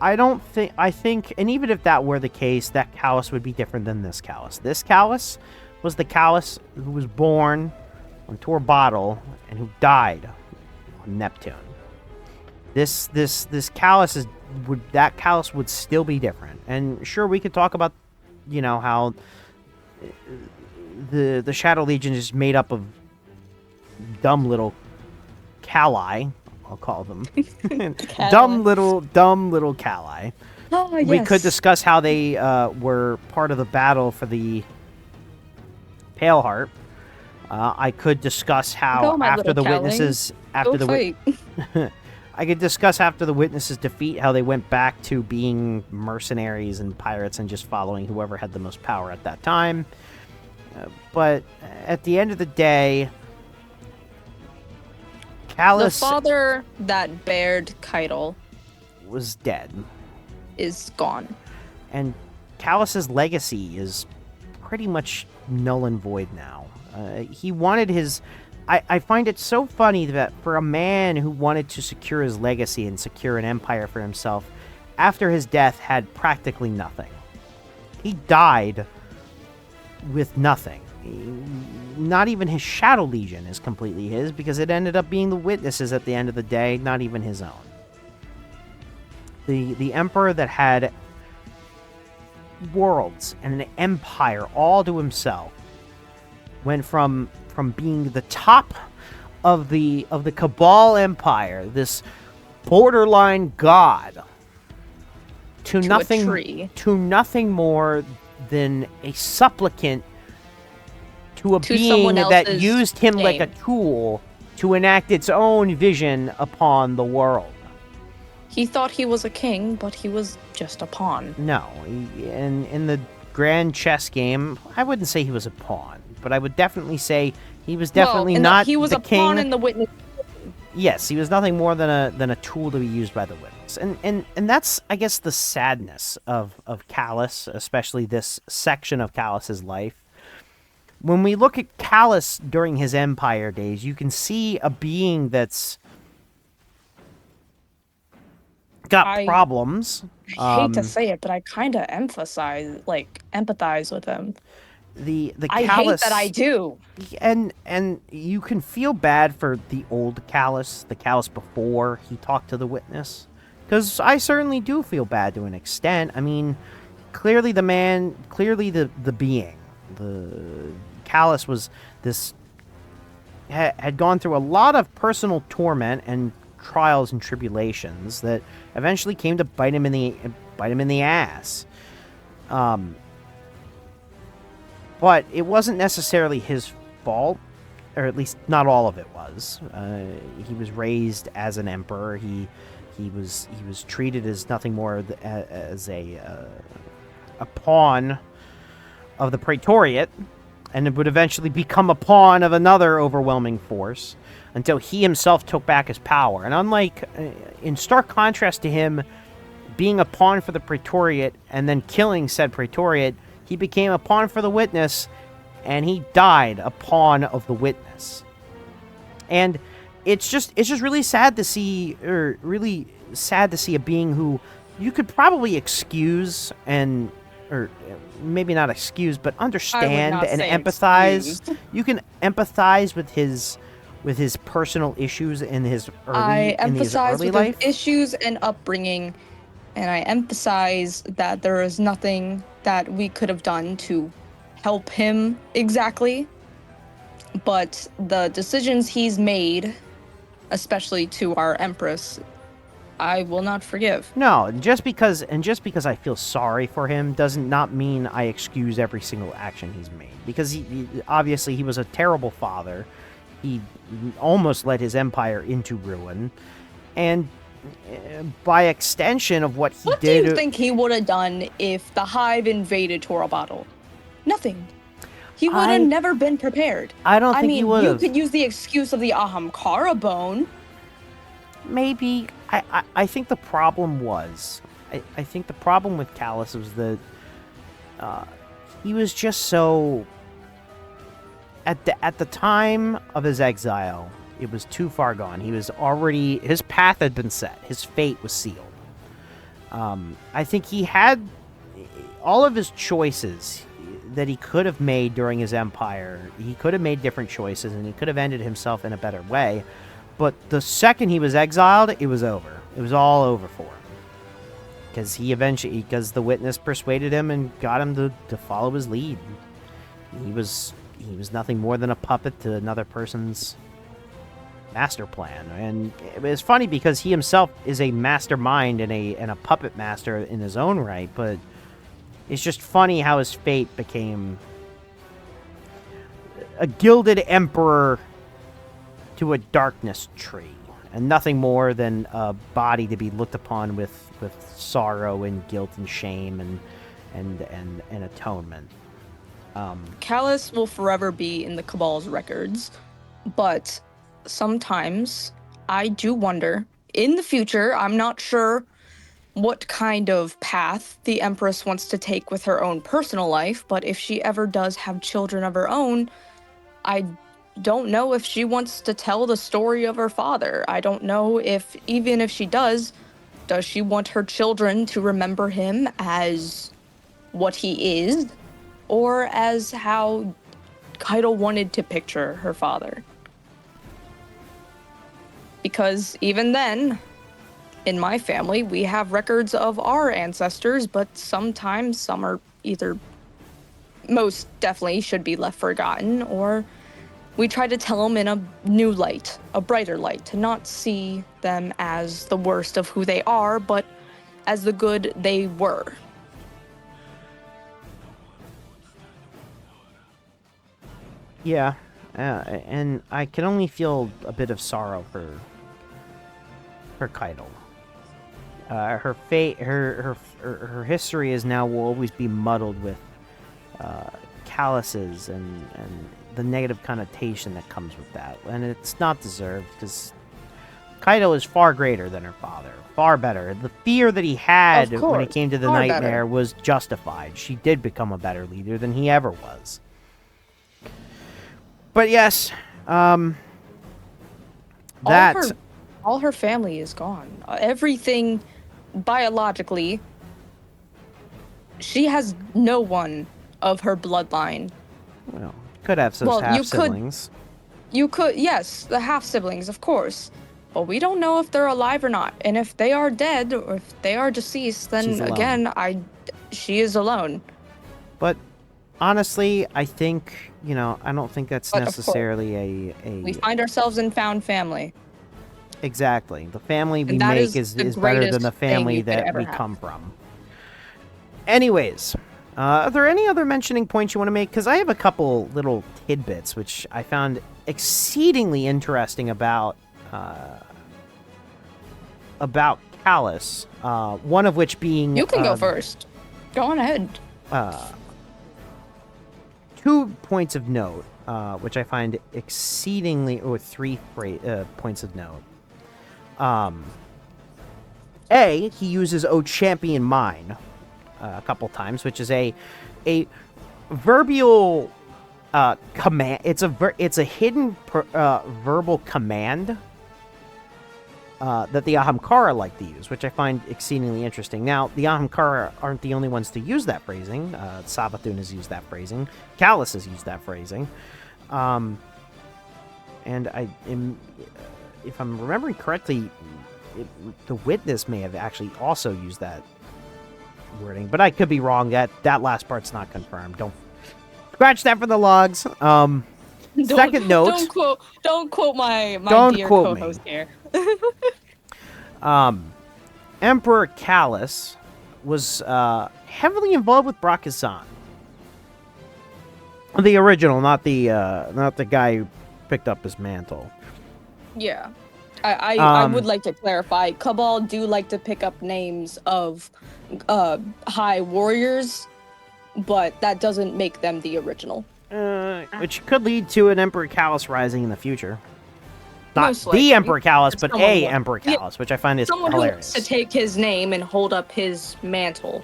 I think, and even if that were the case, that Calus would be different than this Calus. This Calus was the Calus who was born on Tor Bottle and who died on Neptune. This Calus that Calus would still be different. And sure, we could talk about, how the Shadow Legion is made up of dumb little Cali, I'll call them. dumb little Cali. Oh, yes. We could discuss how they were part of the battle for the Pale Heart. I could discuss how Go, my after little the Callie. witnesses Go fight. I could discuss after the witnesses' defeat how they went back to being mercenaries and pirates and just following whoever had the most power at that time. But at the end of the day, Calus The father that bared Keitel was dead. is gone. And Calus's legacy is pretty much null and void now. He wanted his... I find it so funny that for a man who wanted to secure his legacy and secure an empire for himself, after his death had practically nothing. He died with nothing. Not even his Shadow Legion is completely his, because it ended up being the Witnesses at the end of the day, not even his own. The Emperor that had worlds and an empire all to himself went from being the top of the Cabal Empire, this borderline god, to nothing more than a supplicant to a being that used him like a tool to enact its own vision upon the world. He thought he was a king, but he was just a pawn. No, in the grand chess game, I wouldn't say he was a pawn, but I would definitely say he was definitely not he was the a king. pawn in the Witness. Yes, he was nothing more than a tool to be used by the Witness. And that's, I guess, the sadness of Calus, especially this section of Calus's life. When we look at Calus during his Empire days, you can see a being that's got problems. I hate to say it, but I kind of empathize with him. The I Calus, hate that I do. And you can feel bad for the old Calus, the Calus before he talked to the Witness, because I certainly do feel bad to an extent. I mean, clearly the being, the Calus was this had gone through a lot of personal torment and trials and tribulations that eventually came to bite him in the ass. But it wasn't necessarily his fault, or at least not all of it was. He was raised as an emperor. He was treated as nothing more as a pawn of the Praetoriate, and it would eventually become a pawn of another overwhelming force until he himself took back his power. And unlike, in stark contrast to him being a pawn for the Praetoriate and then killing said Praetoriate, he became a pawn for the Witness, and he died a pawn of the Witness. And it's just really sad to see, a being who you could probably excuse or maybe not excuse, but understand and empathize. Excused. You can empathize with his personal issues in his early life. His issues and upbringing, and I emphasize that there is nothing that we could have done to help him exactly, but the decisions he's made, especially to our Empress, I will not forgive. No, just because I feel sorry for him doesn't not mean I excuse every single action he's made. Because he obviously he was a terrible father. He almost led his empire into ruin, and by extension of what he What did. do you think he would have done if the Hive invaded Torabottle? Nothing. He would have never been prepared. I don't think he would have. You could use the excuse of the Ahamkara bone. Maybe. I think the problem was... I think the problem with Calus was that he was just so... At the time of his exile, it was too far gone. He was already... His path had been set. His fate was sealed. I think he had... All of his choices that he could have made during his empire, he could have made different choices, and he could have ended himself in a better way. But the second he was exiled, it was over. It was all over for him. Because the witness persuaded him and got him to follow his lead. He was nothing more than a puppet to another person's master plan. And it's funny because he himself is a mastermind and a puppet master in his own right, but it's just funny how his fate became a gilded emperor to a darkness tree, and nothing more than a body to be looked upon with sorrow and guilt and shame and atonement. Calus will forever be in the Cabal's records, but sometimes I do wonder, in the future, I'm not sure what kind of path the Empress wants to take with her own personal life, but if she ever does have children of her own, I don't know if she wants to tell the story of her father. I don't know if, even if she does she want her children to remember him as what he is, or as how Keitel wanted to picture her father? Because even then, in my family, we have records of our ancestors, but sometimes some are either most definitely should be left forgotten, or we try to tell them in a new light, a brighter light, to not see them as the worst of who they are, but as the good they were. Yeah, and I can only feel a bit of sorrow for Keitel. Her fate, her history is now will always be muddled with calluses and the negative connotation that comes with that, and it's not deserved because Keitel is far greater than her father, far better. The fear that he had when it came to the nightmare was justified. She did become a better leader than he ever was. But yes, all her family is gone. Everything biologically, she has no one of her bloodline. Well, could have some half-siblings. You could, yes, the half-siblings, of course. But we don't know if they're alive or not. And if they are dead, or if they are deceased, then again, she is alone. But honestly, I think, I don't think that's necessarily we find ourselves in found family. Exactly. The family we make is better than the family that we come from. Anyways, are there any other mentioning points you want to make? Because I have a couple little tidbits which I found exceedingly interesting about Calus. One of which being... You can go first. Go on ahead. 2 points of note, which I find exceedingly... Or 3 points of note. A, he uses O Champion Mine a couple times, which is a verbal command. It's a hidden verbal command that the Ahamkara like to use, which I find exceedingly interesting. Now, the Ahamkara aren't the only ones to use that phrasing. Savathun has used that phrasing. Calus has used that phrasing. And if I'm remembering correctly, the witness may have actually also used that wording, but I could be wrong. That last part's not confirmed. Don't scratch that for the logs. Second note. Don't quote my don't dear quote co-host me. here. Emperor Calus was heavily involved with Brakazan. The original, not the guy who picked up his mantle. Yeah. I would like to clarify, Cabal do like to pick up names of high warriors, but that doesn't make them the original. Which could lead to an Emperor Calus rising in the future. Not Most the likely. Emperor Calus, but a Emperor Calus, which I find is someone hilarious. Who wants to take his name and hold up his mantle.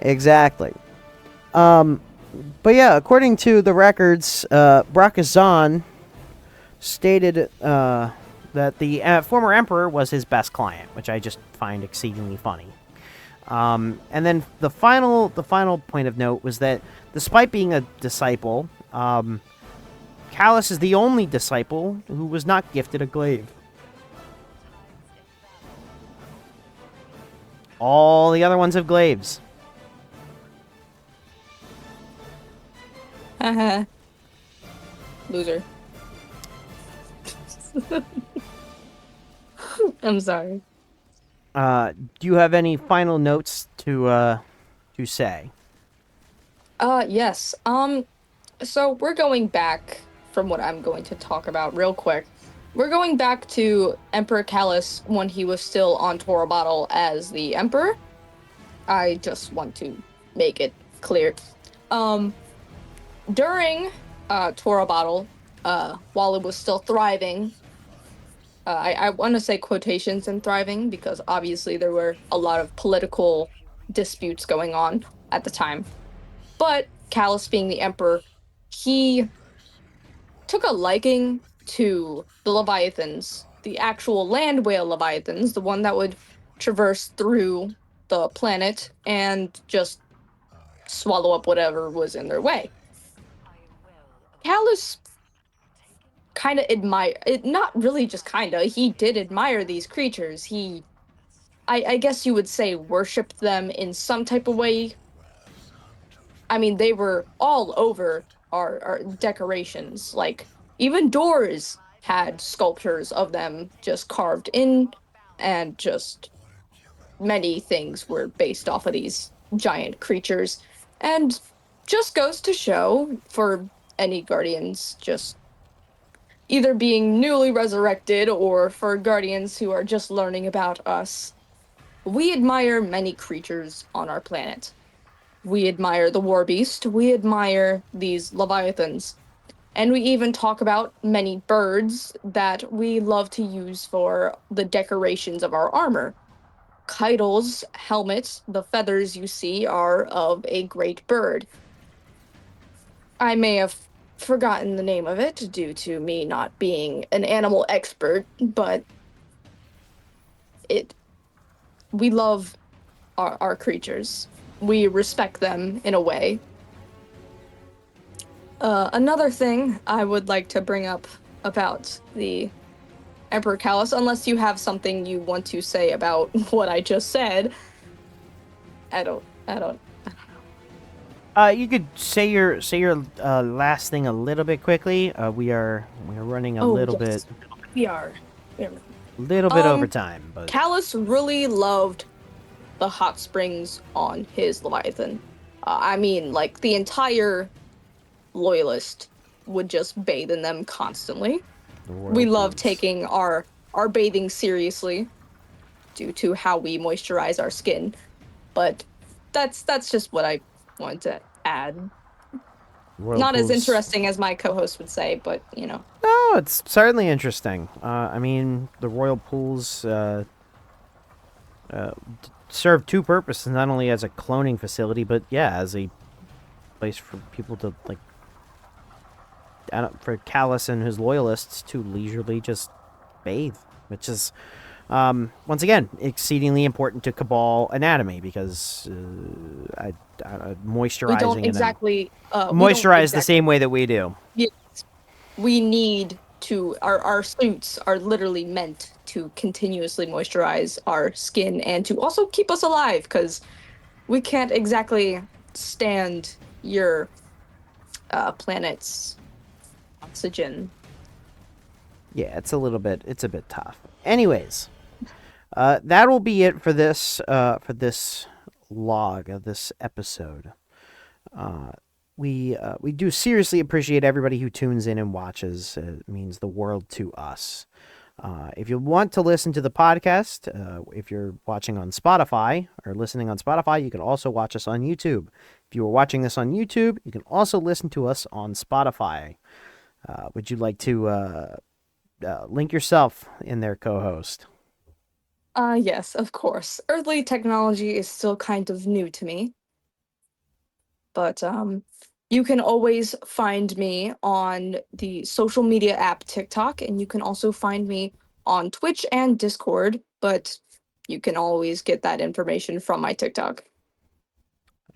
Exactly. But yeah, according to the records, Brakazan stated that the former emperor was his best client, which I just find exceedingly funny. And then the final point of note was that despite being a disciple, Calus is the only disciple who was not gifted a glaive. All the other ones have glaives. Haha. Loser. I'm sorry. Do you have any final notes to say? Yes. So we're going back from what I'm going to talk about real quick. We're going back to Emperor Calus when he was still on Torobottle as the Emperor. I just want to make it clear. During Torobottle, while it was still thriving, I want to say quotations and thriving because obviously there were a lot of political disputes going on at the time. But Calus being the Emperor, he took a liking to the Leviathans, the actual land whale Leviathans, the one that would traverse through the planet and just swallow up whatever was in their way. Calus kind of admire it, not really just kind of, he did admire these creatures. I guess you would say worshipped them in some type of way. I mean, they were all over our decorations. Like, even doors had sculptures of them just carved in, and just many things were based off of these giant creatures. And just goes to show for any guardians just either being newly resurrected or for guardians who are just learning about us, we admire many creatures on our planet. We admire the war beast, we admire these leviathans, and we even talk about many birds that we love to use for the decorations of our armor. Kytle's helmet, the feathers you see are of a great bird. I may have forgotten the name of it due to me not being an animal expert, but it we love our creatures. We respect them in a way. Another thing I would like to bring up about the Emperor Calus, unless you have something you want to say about what I just said. I don't know. You could say your last thing a little bit quickly. We're running a little bit. We are. Little bit over time, but Calus really loved the hot springs on his Leviathan. I mean, like, the entire loyalist would just bathe in them constantly. We love taking our bathing seriously due to how we moisturize our skin. But that's just what I wanted to add. Not as interesting as my co-host would say, but you know. No, it's certainly interesting. I mean, the royal pools serve two purposes: not only as a cloning facility, but yeah, as a place for people to like, for Calus and his loyalists to leisurely just bathe, which is once again exceedingly important to Cabal anatomy because moisturizing we don't exactly moisturize the same way that we do. Yes. We need to our suits are literally meant to continuously moisturize our skin and to also keep us alive because we can't exactly stand your planet's oxygen. Yeah, it's a bit tough. Anyways, That will be it for this log of this episode. We do seriously appreciate everybody who tunes in and watches. It means the world to us. If you want to listen to the podcast, if you're watching on Spotify or listening on Spotify, you can also watch us on YouTube. If you are watching this on YouTube, you can also listen to us on Spotify. Would you like to link yourself in there, co-host? Yes, of course. Earthly technology is still kind of new to me, but you can always find me on the social media app TikTok, and you can also find me on Twitch and Discord, but you can always get that information from my TikTok.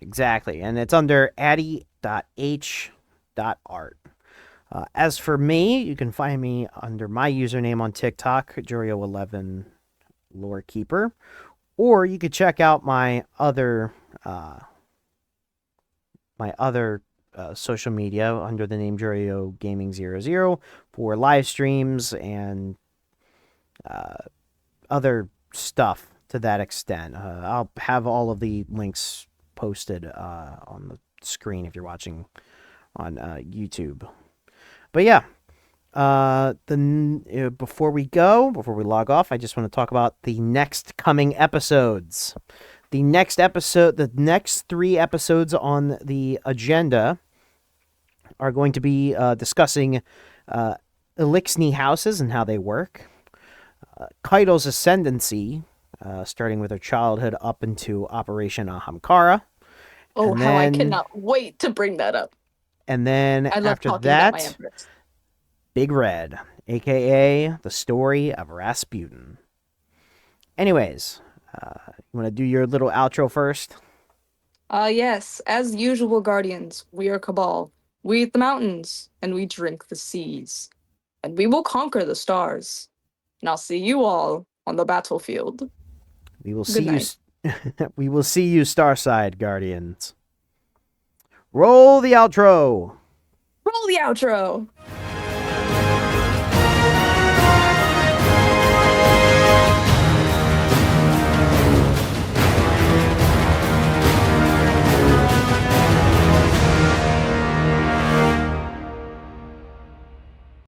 Exactly, and it's under addy.h.art. As for me, you can find me under my username on TikTok, Jurio11 Lore Keeper, or you could check out my other social media under the name Jurio Gaming 00 for live streams and other stuff to that extent. I'll have all of the links posted on the screen if you're watching on YouTube. But yeah, before we log off, I just want to talk about the next coming episodes. The next 3 episodes on the agenda are going to be discussing Elixni houses and how they work, Kaido's ascendancy, starting with her childhood up into Operation Ahamkara. Oh, how I cannot wait to bring that up. And then I love after talking about my that, empress. Big Red, aka the story of Rasputin. Anyways, you want to do your little outro first? Yes, as usual, Guardians, we are Cabal. We eat the mountains, and we drink the seas. And we will conquer the stars. And I'll see you all on the battlefield. We will Good see night. you. We will see you, Starside Guardians. Roll the outro. Roll the outro.